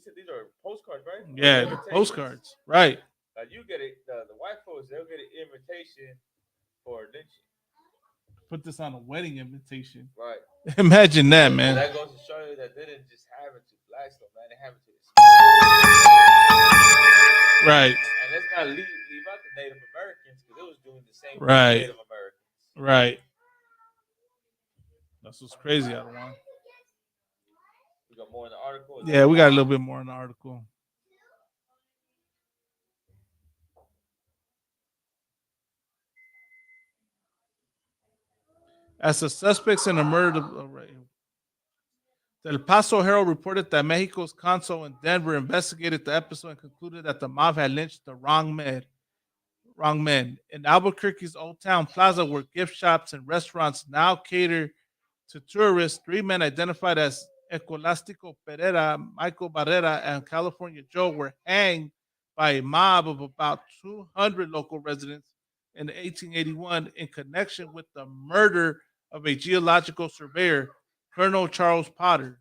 said these are postcards, right? Yeah, postcards. Right. Like you get it, the white folks, they'll get an invitation for lynching. Put this on a wedding invitation. Right. Imagine that, man. And that goes to show you that they didn't just have it to blacks, though, man. They have it to the right. And let's not leave out the Native Americans because it was doing the same thing right. to Native Americans. Right. That's what's crazy, I don't want. We got more in the article. Yeah, we got a little bit more in the article. As the suspects in the murder of the El Paso Herald reported that Mexico's consul in Denver investigated the episode and concluded that the mob had lynched the wrong men. In Albuquerque's Old Town Plaza, where gift shops and restaurants now cater to tourists, 3 men identified as Escolastico Pereira, Michael Barrera, and California Joe were hanged by a mob of about 200 local residents in 1881 in connection with the murder of a geological surveyor, Colonel Charles Potter.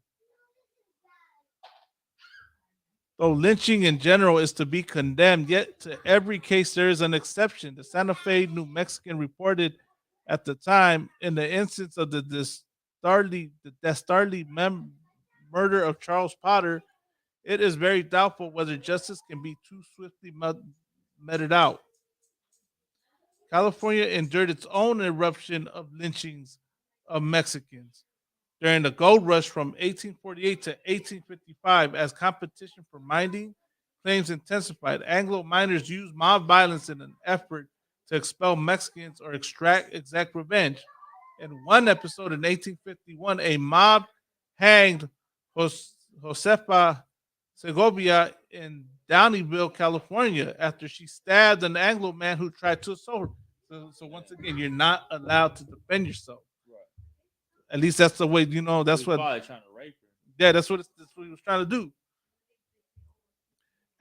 Though lynching in general is to be condemned, yet to every case there is an exception. The Santa Fe New Mexican reported at the time, in the instance of the dastardly murder of Charles Potter, it is very doubtful whether justice can be too swiftly meted out. California endured its own eruption of lynchings of Mexicans during the gold rush from 1848 to 1855 as competition for mining claims intensified. Anglo miners used mob violence in an effort to expel Mexicans or exact revenge. In one episode in 1851, a mob hanged Josefa Segovia in Downeyville, California, after she stabbed an Anglo man who tried to assault her. So once again, you're not allowed to defend yourself. At least that's the way, you know, that's what. Probably trying to rape her. Yeah, that's what he was trying to do.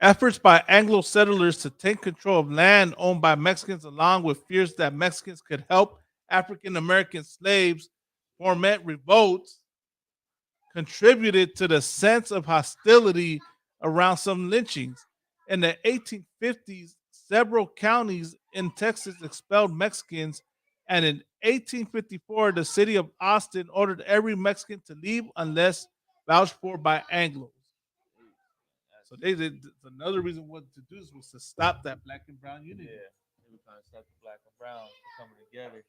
Efforts by Anglo settlers to take control of land owned by Mexicans, along with fears that Mexicans could help African American slaves foment revolts, contributed to the sense of hostility around some lynchings. In the 1850s, several counties in Texas expelled Mexicans, and in 1854, the city of Austin ordered every Mexican to leave unless vouched for by Anglos. So they did another reason what to do was to stop that black and brown unity. Yeah, they were trying to stop the black and brown from coming together.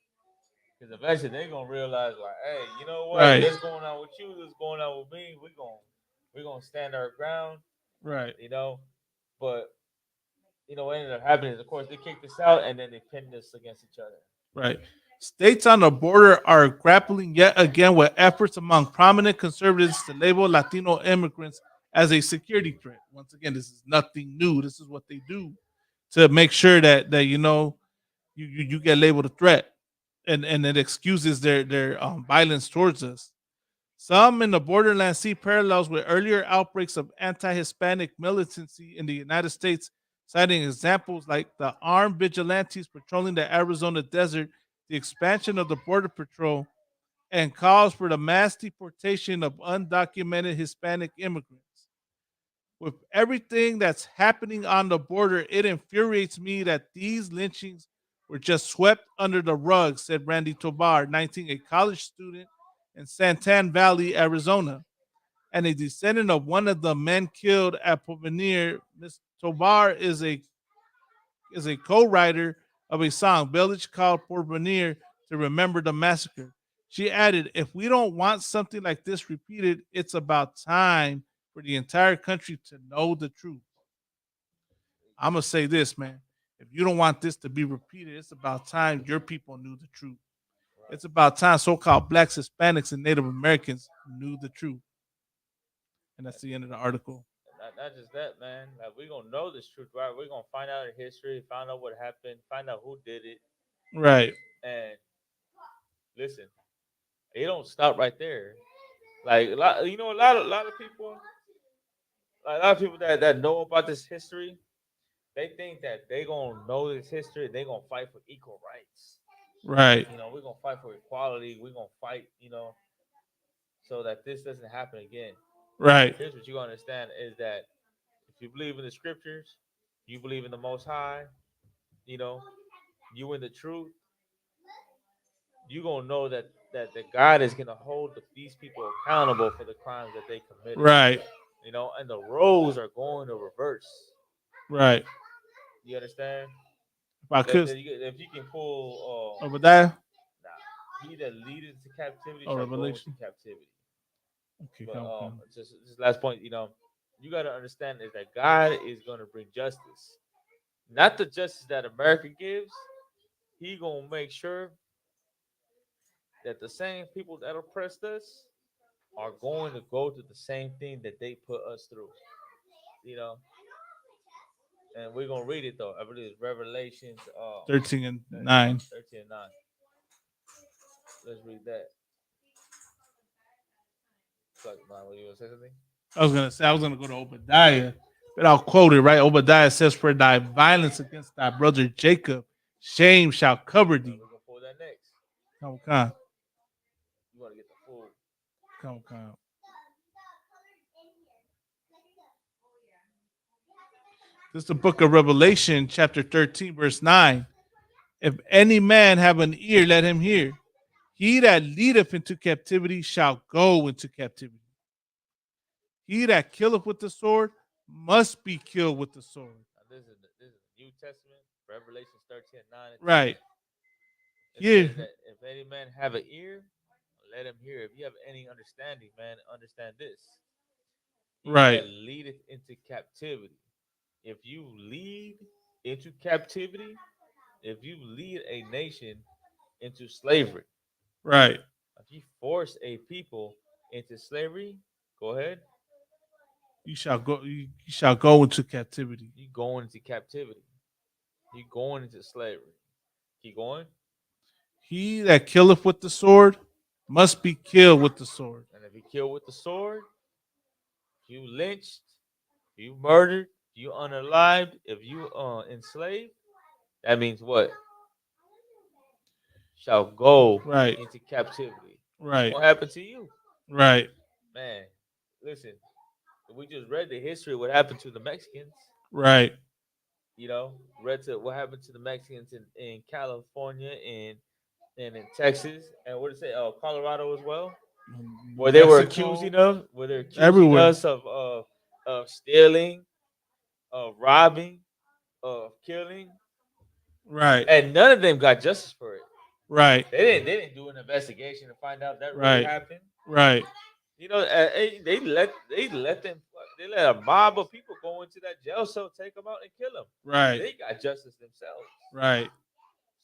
Because eventually they're gonna realize, like, hey, you know what? Right. This going on with you, this going on with me. We're gonna stand our ground. Right. You know, but you know what ended up happening is, of course, they kicked us out and then they pinned us against each other. Right. States on the border are grappling yet again with efforts among prominent conservatives to label Latino immigrants as a security threat. Once again, this is nothing new. This is what they do to make sure that you know you get labeled a threat, and it excuses their violence towards us. Some in the borderland see parallels with earlier outbreaks of anti-Hispanic militancy in the United States, citing examples like the armed vigilantes patrolling the Arizona desert, the expansion of the Border Patrol, and calls for the mass deportation of undocumented Hispanic immigrants. With everything that's happening on the border, it infuriates me that these lynchings were just swept under the rug, said Randy Tovar, 19, a college student in Santan Valley, Arizona, and a descendant of one of the men killed at Porvenir. Ms. Tovar is a co-writer of a song, Village called Porvenir, to remember the massacre. She added, if we don't want something like this repeated, it's about time for the entire country to know the truth. I'm going to say this, man. If you don't want this to be repeated, it's about time your people knew the truth. It's about time so-called blacks, Hispanics, and Native Americans knew the truth. And that's the end of the article. Not just that, man. Like, we're going to know this truth, right? We're going to find out the history, find out what happened, find out who did it. Right. And listen, it don't stop right there. Like, a lot of people, like, a lot of people that know about this history, they think that they gonna know this history, they gonna fight for equal rights. Right. We're gonna fight for equality. We're gonna fight, so that this doesn't happen again. Right. Here's what you understand is that if you believe in the scriptures, you believe in the Most High, you in the truth, you gonna know that God is gonna hold these people accountable for the crimes that they committed. Right. And the roles are going to reverse. Right. You understand? If I could, if you can pull Obadiah. Nah, he that leadeth to captivity Oh, shall go Revelation. into captivity. Okay, But, just last point, you got to understand is that God is going to bring justice, not the justice that America gives. He gonna make sure that the same people that oppressed us are going to go through the same thing that they put us through. And we're gonna read it though. I believe it's Revelations 13 and 9. 13 and 9. Let's read that. Were you gonna say something? I was gonna go to Obadiah, but I'll quote it right. Obadiah says, "For thy violence against thy brother Jacob, shame shall cover thee." We're gonna pull that next. Come. You wanna get the full. Come. This is the book of Revelation, chapter 13, verse 9. If any man have an ear, let him hear. He that leadeth into captivity shall go into captivity. He that killeth with the sword must be killed with the sword. Now, this is the New Testament, Revelation 13 and 9. Right. It says that if any man have an ear, let him hear. If you have any understanding, man, understand this. He Right. that leadeth into captivity. If you lead into captivity, if you lead a nation into slavery, Right. if you force a people into slavery, go ahead. You shall go into captivity. You going into captivity. You going into slavery. Keep going. He that killeth with the sword must be killed with the sword. And if you kill with the sword, if you lynched, if you murdered, if you unalived, if you enslaved, that means what? Shall go Right. into captivity. Right. What happened to you? Right. Man, listen. We just read the history of what happened to the Mexicans. Right. Read to what happened to the Mexicans in California and in Texas, and what did it say? Colorado as well, where they were accusing us, us of stealing, of robbing, of killing. Right. And none of them got justice for it. Right. They didn't do an investigation to find out that really happened. Right. They let a mob of people go into that jail cell, take them out and kill them. Right. They got justice themselves. Right.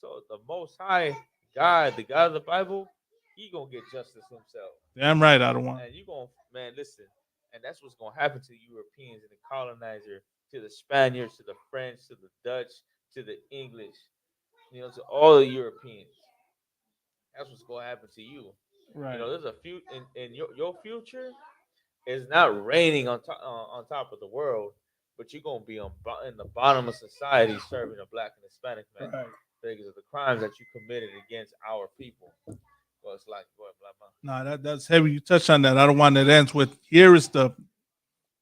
So the Most High God, the God of the Bible, he gonna get justice himself. Damn right, I don't want. And you gonna, man, listen, and that's what's gonna happen to the Europeans and the colonizer, to the Spaniards, to the French, to the Dutch, to the English, to all the Europeans. That's what's gonna happen to you. Right. There's a few in your future is not reigning on top of the world, but you're gonna be in the bottom of society serving a black and Hispanic man. Right. Because of the crimes that you committed against our people. Well, it's like, blah, blah. No, that's heavy. You touched on that. I don't want it ends with, here is the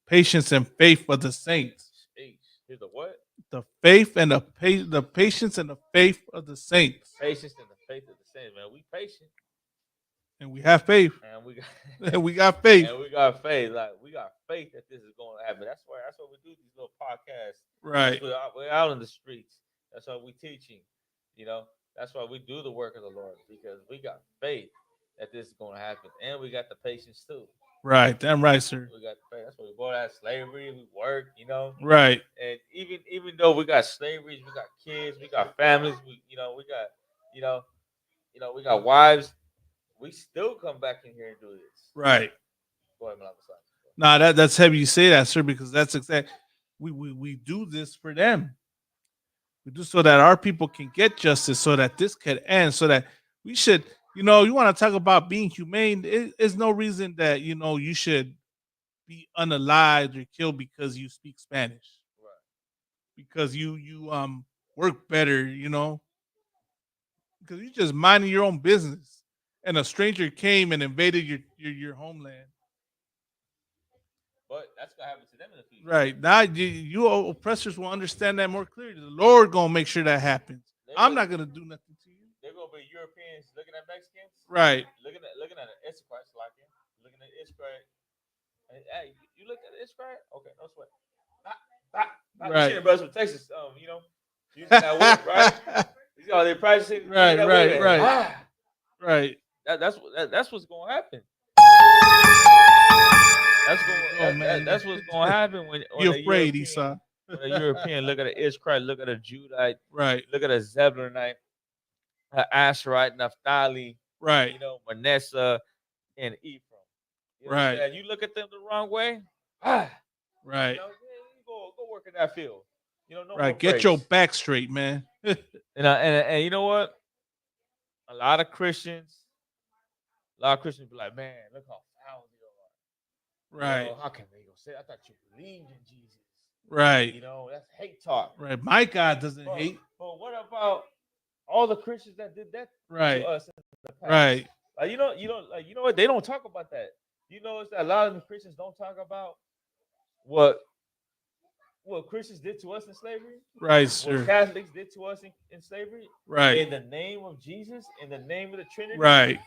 patience and faith of the saints. Here's the what? the faith and the patience and the faith of the saints. Patience and the faith of the saints, man. We patient. And we have faith. And we got and we got faith. And we got faith. Like we got faith that this is going to happen. That's why we do these little podcasts. Right. We're out in the streets. That's why we're teaching. You know, that's why we do the work of the Lord, because we got faith that this is going to happen. And we got the patience too. Right. Damn right, sir. We got the faith. That's why we go out of slavery. We work, you know. Right. And even though we got slavery, we got kids, we got families, we got wives, we still come back in here and do this. Right. Go ahead, Nah, that's heavy you say that, sir, because that's exactly we do this for them. We do so that our people can get justice, so that this can end, so that we should, you want to talk about being humane. There's no reason that, you should be unalived or killed because you speak Spanish. Right. Because you work better, because you just minding your own business and a stranger came and invaded your homeland. But that's gonna happen to them in the future. Right. Now you oppressors will understand that more clearly. The Lord gonna make sure that happens. I'm not gonna do nothing to you. They're gonna be Europeans looking at Mexicans. Right. Looking at an Israelite, looking at Israel. Hey, you look at Israel? Okay, no sweat. Right. Shit, brothers from Texas, using that word, right? You know, they're practicing. Right. That's what's gonna happen. That's what's gonna happen when you're afraid, Esau. When a European look at an Israelite, look at a Judite, right? Look at a Zebulonite, an Asherite, Naphtali, right? Manasseh and Ephraim. Right. And you look at them the wrong way, right? You go work in that field. No right. Get your back straight, man. and you know what? A lot of Christians be like, man, look how foul you are. Right. How can they go say? I thought you believed in Jesus. Right. That's hate talk. Right. My God doesn't hate. But what about all the Christians that did that right. to us in the past? Right. Like, you know what? They don't talk about that. You know, it's that a lot of the Christians don't talk about what Christians did to us in slavery. Right, sir. What Catholics did to us in slavery. Right. In the name of Jesus, in the name of the Trinity. Right.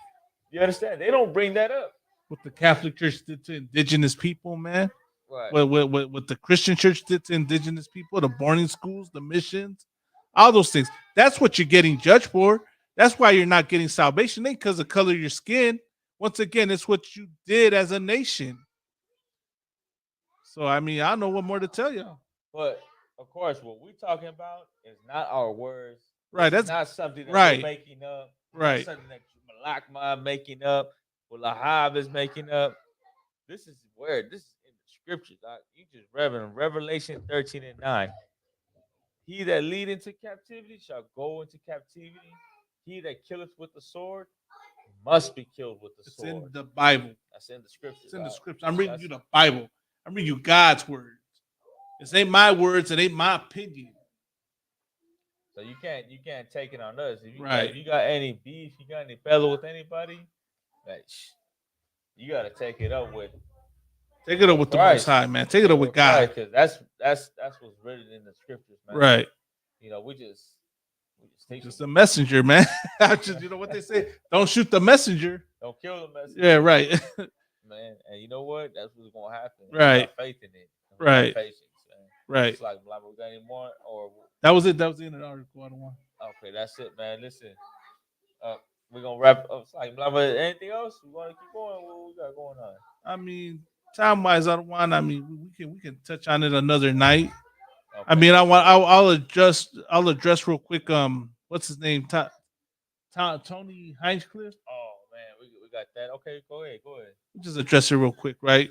You understand? They don't bring that up. What the Catholic Church did to indigenous people, man. Right. What the Christian Church did to indigenous people, the boarding schools, the missions, all those things. That's what you're getting judged for. That's why you're not getting salvation. Ain't because of the color of your skin. Once again, it's what you did as a nation. So, I mean, I don't know what more to tell you. But, of course, what we're talking about is not our words. Right. That's not something that right. we're making up. Right. Something that Malakma making up, what Lahab is making up. This is in the scriptures. You just read in Revelation 13:9. He that lead into captivity shall go into captivity. He that killeth with the sword must be killed with the sword. It's in the Bible. That's in the scriptures. It's in the scriptures. I'm reading you the Bible. I'm reading you God's words. This ain't my words. It ain't my opinion. So you can't take it on us. If you got any beef, you got any fellow with anybody, like, you got to take it up with. Take it up with the Most High, man. Take it up with God. Because that's what's written in the scriptures, man. Right. We just teach. Just a messenger, man. You know what they say? Don't shoot the messenger. Don't kill the messenger. Yeah, right. Man, and you know what? That's what's gonna happen. Right. Faith in it. Right. Patience. Right. It's like, we got any more or that was it. That was the end of the article. I don't want. Okay, that's it, man. Listen, we're gonna wrap up. It's like, anything else? We want to keep going. What we got going on? I mean, time wise, I don't want. I mean, we can touch on it another night. Okay. I mean, I'll address real quick. What's his name? Tony Hinchcliffe. Oh man, we got that. Okay, go ahead. We'll just address it real quick, right?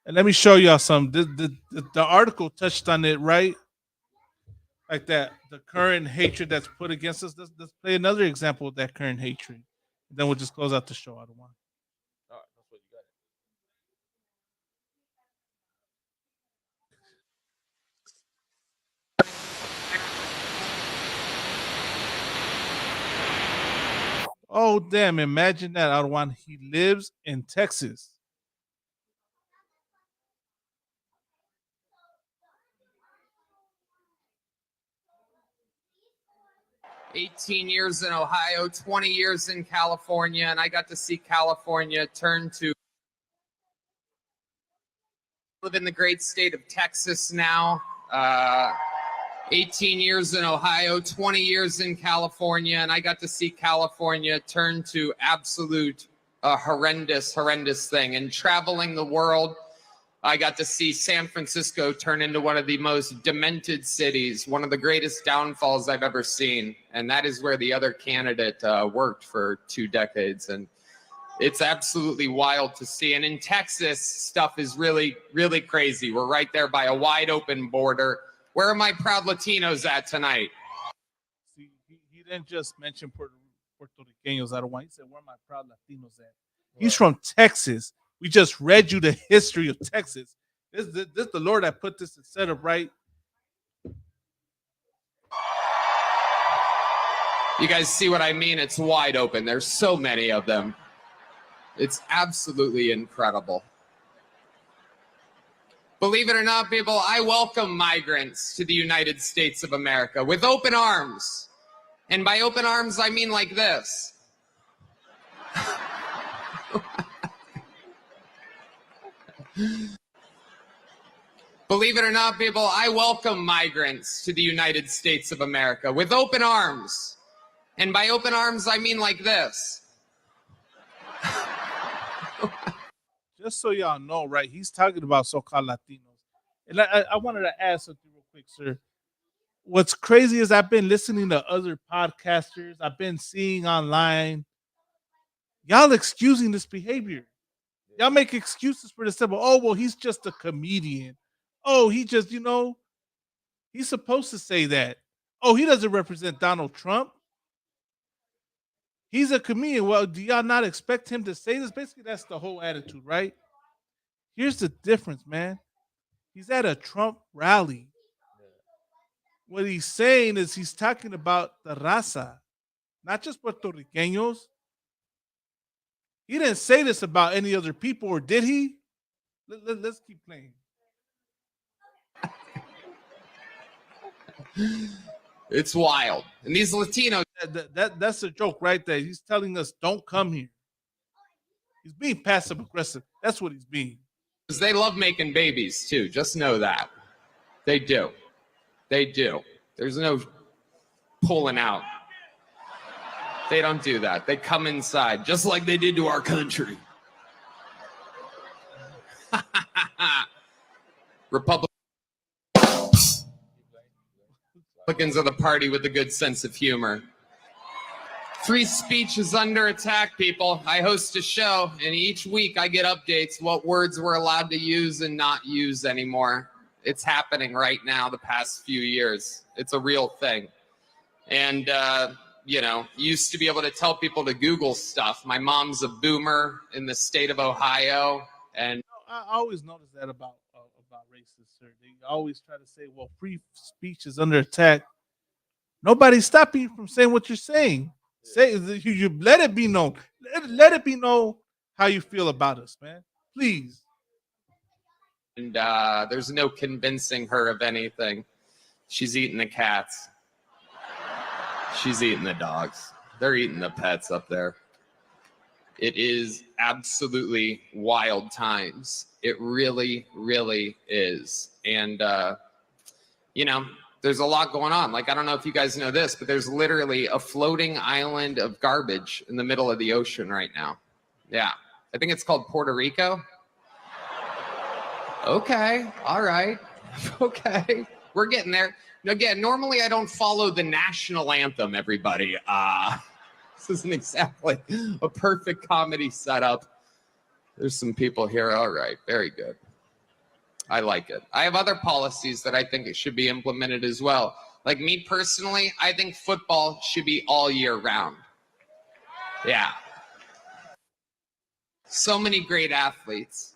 And let me show y'all some. The article touched on it, right? Like that, the current hatred that's put against us. Let's play another example of that current hatred. Then we'll just close out the show. I don't want. All right, that's what you got. Oh damn! Imagine that. I don't want. He lives in Texas. 18 years in Ohio, 20 years in California, and I got to see California turn to live in the great state of Texas now. 18 years in Ohio, 20 years in California, and I got to see California turn to absolute horrendous thing. And traveling the world, I got to see San Francisco turn into one of the most demented cities, one of the greatest downfalls I've ever seen. And that is where the other candidate worked for 2 decades. And it's absolutely wild to see. And in Texas, stuff is really, really crazy. We're right there by a wide open border. Where are my proud Latinos at tonight? See, he didn't just mention Puerto Ricanos. I don't want. He said, "Where are my proud Latinos at?" He's from Texas. We just read you the history of Texas. This the Lord that put this set up right. You guys see what I mean? It's wide open. There's so many of them. It's absolutely incredible. Believe it or not, people, I welcome migrants to the United States of America with open arms. And by open arms, I mean like this. Believe it or not, people, I welcome migrants to the United States of America with open arms. And by open arms, I mean like this. Just so y'all know, right? He's talking about so-called Latinos. And I wanted to ask something real quick, sir. What's crazy is I've been listening to other podcasters. I've been seeing online. Y'all excusing this behavior. Y'all make excuses for the simple. Oh, well, he's just a comedian. Oh, he just, he's supposed to say that. Oh, he doesn't represent Donald Trump. He's a comedian. Well, do y'all not expect him to say this? Basically, that's the whole attitude, right? Here's the difference, man. He's at a Trump rally. What he's saying is he's talking about the raza, not just Puerto Ricanos. He didn't say this about any other people, or did he? Let's keep playing. It's wild. And these Latinos... That's a joke right there. He's telling us, don't come here. He's being passive aggressive. That's what he's being. Because they love making babies, too. Just know that. They do. They do. There's no pulling out. They don't do that. They come inside, just like they did to our country. Republicans are the party with a good sense of humor. Free speech is under attack, people. I host a show, and each week I get updates what words we're allowed to use and not use anymore. It's happening right now the past few years. It's a real thing. And, used to be able to tell people to Google stuff. My mom's a boomer in the state of Ohio. And I always notice that about racists, sir. They always try to say, well, free speech is under attack. Nobody's stopping you from saying what you're saying. Say you let it be known. Let it be known how you feel about us, man. Please. And there's no convincing her of anything. She's eating the cats. She's eating the dogs. They're eating the pets up there. It is absolutely wild times. It really, really is. And, there's a lot going on. Like, I don't know if you guys know this, but there's literally a floating island of garbage in the middle of the ocean right now. Yeah. I think it's called Puerto Rico. Okay. All right. Okay. We're getting there. Again, normally I don't follow the national anthem, everybody. This isn't exactly a perfect comedy setup. There's some people here. All right. Very good. I like it. I have other policies that I think it should be implemented as well. Like me personally, I think football should be all year round. Yeah. So many great athletes.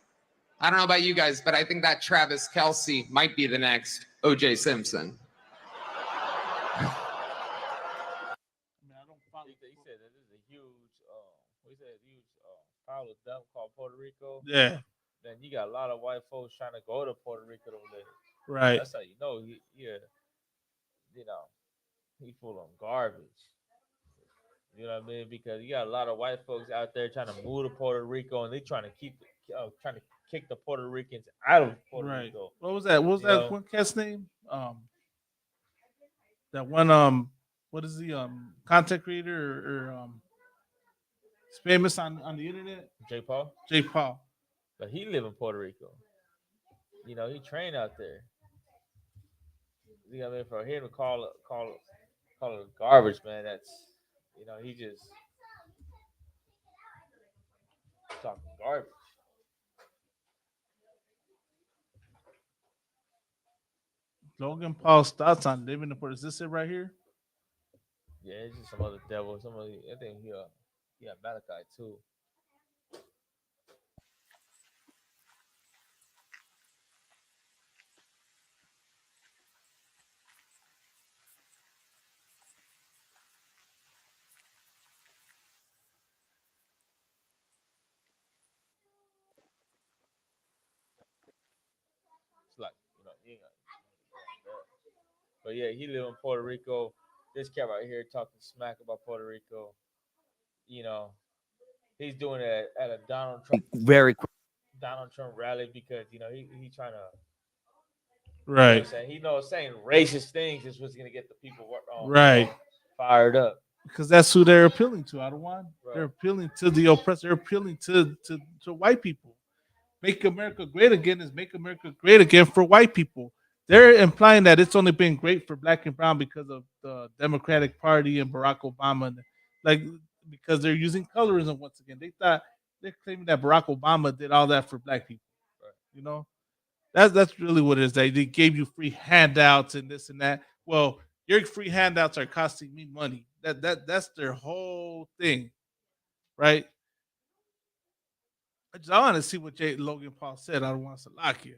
I don't know about you guys, but I think that Travis Kelce might be the next O.J. Simpson. He said that this is a huge pile of dump called Puerto Rico. Yeah. Then you got a lot of white folks trying to go to Puerto Rico over there. Right. That's how you know he full of garbage. You know what I mean? Because you got a lot of white folks out there trying to move to Puerto Rico, and they trying to trying to kick the Puerto Ricans out of Puerto Rico. What was that? What was You that know? one cat's name? That one what is the content creator or he's famous on the internet? Jake Paul. Jake Paul. But he live in Puerto Rico. You know, he trained out there. You know what I mean? For him to call it garbage, man, that's, you know, he just talking garbage. Logan Paul's thoughts on living in Puerto. Is this it right here? Yeah, it's just some other devil. I think he got Malachi too. It's like, you know, he ain't got. But yeah, he live in Puerto Rico. This cat right here talking smack about Puerto Rico. You know, he's doing it at a Donald Trump rally because, you know, he trying to. Right. You know what I'm saying? He knows saying racist things is what's gonna get the people Right. fired up. Because that's who they're appealing to, Adawan. Right. They're appealing to the oppressed. They're appealing to white people. Make America great again is make America great again for white people. They're implying that it's only been great for black and brown because of the Democratic Party and Barack Obama, like because they're using colorism once again. They're claiming that Barack Obama did all that for black people. Right. You know, that's really what it is. They gave you free handouts and this and that. Well, your free handouts are costing me money. That's their whole thing, right? I want to see what Logan Paul said. I don't want to lock you.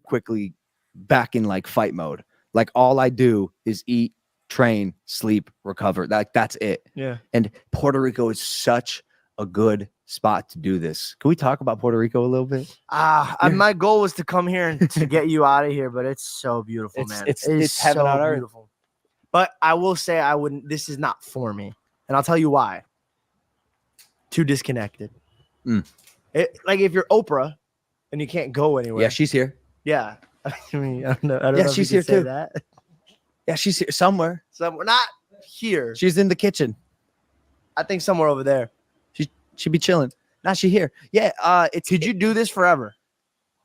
Quickly back in like fight mode. Like all I do is eat, train, sleep, recover. That's it. Yeah. And Puerto Rico is such a good spot to do this. Can we talk about Puerto Rico a little bit? My goal was to come here and to get you out of here, but it's so beautiful, man. It's heaven on earth. Beautiful. But I will say I wouldn't. This is not for me, and I'll tell you why. Too disconnected. Like if you're Oprah and you can't go anywhere. Yeah, she's here. Yeah. I mean, I don't know. Yeah, she's here too. That. Yeah, she's here somewhere. Somewhere, not here. She's in the kitchen. I think somewhere over there. She'd be chilling. Now she here. Yeah. Could you do this forever?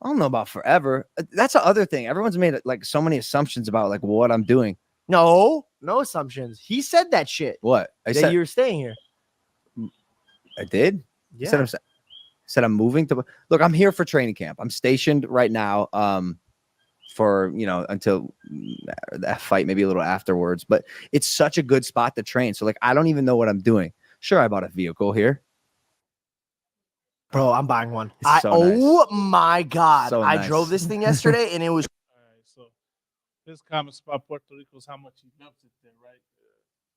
I don't know about forever. That's the other thing. Everyone's made like so many assumptions about like what I'm doing. No assumptions. He said that shit. What? I said you were staying here. I did. Yeah. I said I'm moving to. Look, I'm here for training camp. I'm stationed right now. For until that fight, maybe a little afterwards. But it's such a good spot to train. So like, I don't even know what I'm doing. Sure, I bought a vehicle here. Bro, I'm buying one. Nice. Oh my God. So I nice. drove this thing yesterday and it was. All right, so his comments about Puerto Rico is how much he loves it there, right?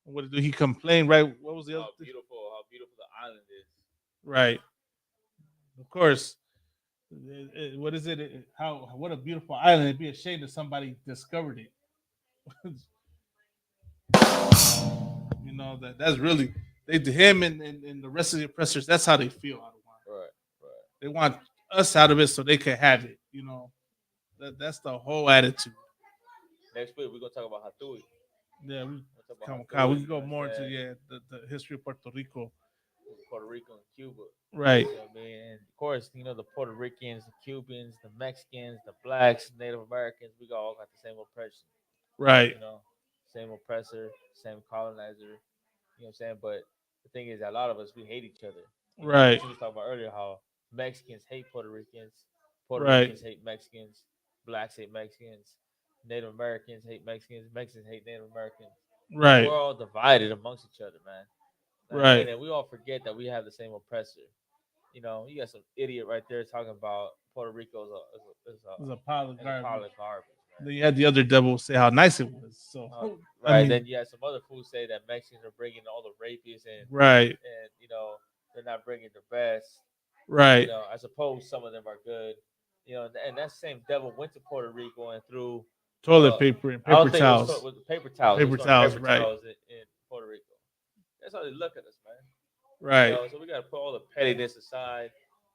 What did he complain, right? What was the other thing? How beautiful the island is. Right. Of course. What is it? What a beautiful island. It'd be a shame if somebody discovered it. That's really him and the rest of the oppressors. That's how they feel. Right. They want us out of it so they can have it. That's the whole attitude. Next week we're gonna talk about Hatui. Yeah, we can go more into the history of Puerto Rico. Puerto Rico and Cuba. Right. You know what I mean? And of course, the Puerto Ricans, the Cubans, the Mexicans, the blacks, Native Americans, we all got the same oppression. Right. Same oppressor, same colonizer. You know what I'm saying? But the thing is, a lot of us, we hate each other. Right. We was talking about earlier how Mexicans hate Puerto Ricans, Puerto Right. Ricans hate Mexicans, blacks hate Mexicans, Native Americans hate Mexicans, Mexicans hate Native Americans. Right. We're all divided amongst each other, man. Right. And we all forget that we have the same oppressor. You got some idiot right there talking about Puerto Rico is a pile of garbage. Man. Then you had the other devil say how nice it was. So right. Then you had some other fools say that Mexicans are bringing all the rapists and right. And they're not bringing the best. Right. I suppose some of them are good. And that same devil went to Puerto Rico and threw Toilet paper and I don't paper think it was towels. with paper towels. Paper It was towels, paper right. towels in Puerto Rico. That's how they look at us, man. Right. You know, so we gotta put all the pettiness aside,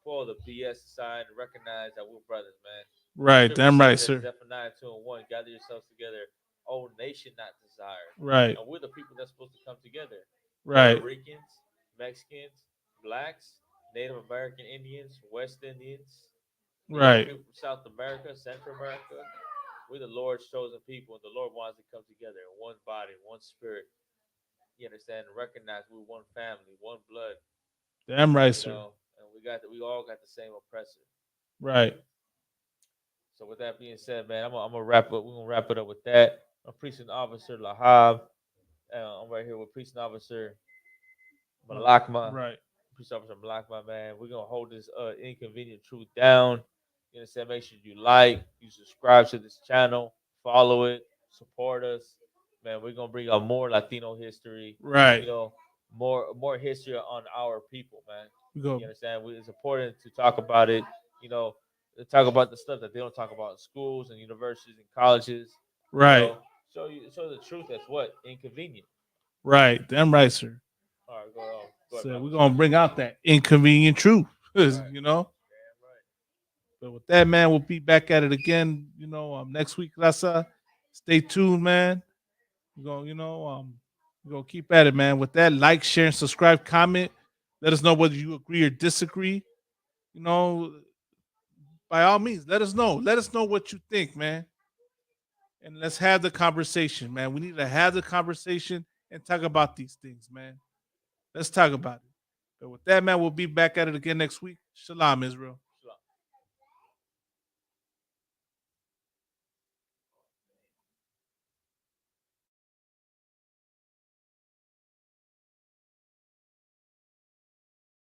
put all the BS aside, and recognize that we're brothers, man. Right, Scripture damn right, says sir. in Zephaniah 2:1, gather yourselves together, O nation not desired. Right. And we're the people that's supposed to come together. Right. Puerto Ricans, Mexicans, blacks, Native American Indians, West Indians, you know, Right. people from South America, Central America. We're the Lord's chosen people, and the Lord wants to come together in one body, one spirit. You understand? And recognize we're one family, one blood. Damn right, You sir. know, and we all got the same oppressor. Right. So with that being said, man, I'm gonna wrap up. We're gonna wrap it up with that. I'm Precinct Officer Lahab. I'm right here with Precinct Officer Malakma. Right. Precinct Officer Malakma, man. We're gonna hold this inconvenient truth down. You understand? Make sure you like, you subscribe to this channel, follow it, support us. Man, we're gonna bring out more Latino history. Right. You know, more history on our people, man. We go. You understand? It's important to talk about it. You know, to talk about the stuff that they don't talk about in schools and universities and colleges. Right. You know, show the truth that's what inconvenient. Right. Damn right, sir. All right, go on. So we're gonna bring out that inconvenient truth. You know. But with that, man, we'll be back at it again. You know, next week, Raza. Stay tuned, man. We're gonna, we're gonna keep at it, man. With that, like, share, and subscribe, comment. Let us know whether you agree or disagree. You know, by all means, let us know. Let us know what you think, man. And let's have the conversation, man. We need to have the conversation and talk about these things, man. Let's talk about it. But with that, man, we'll be back at it again next week. Shalom, Israel.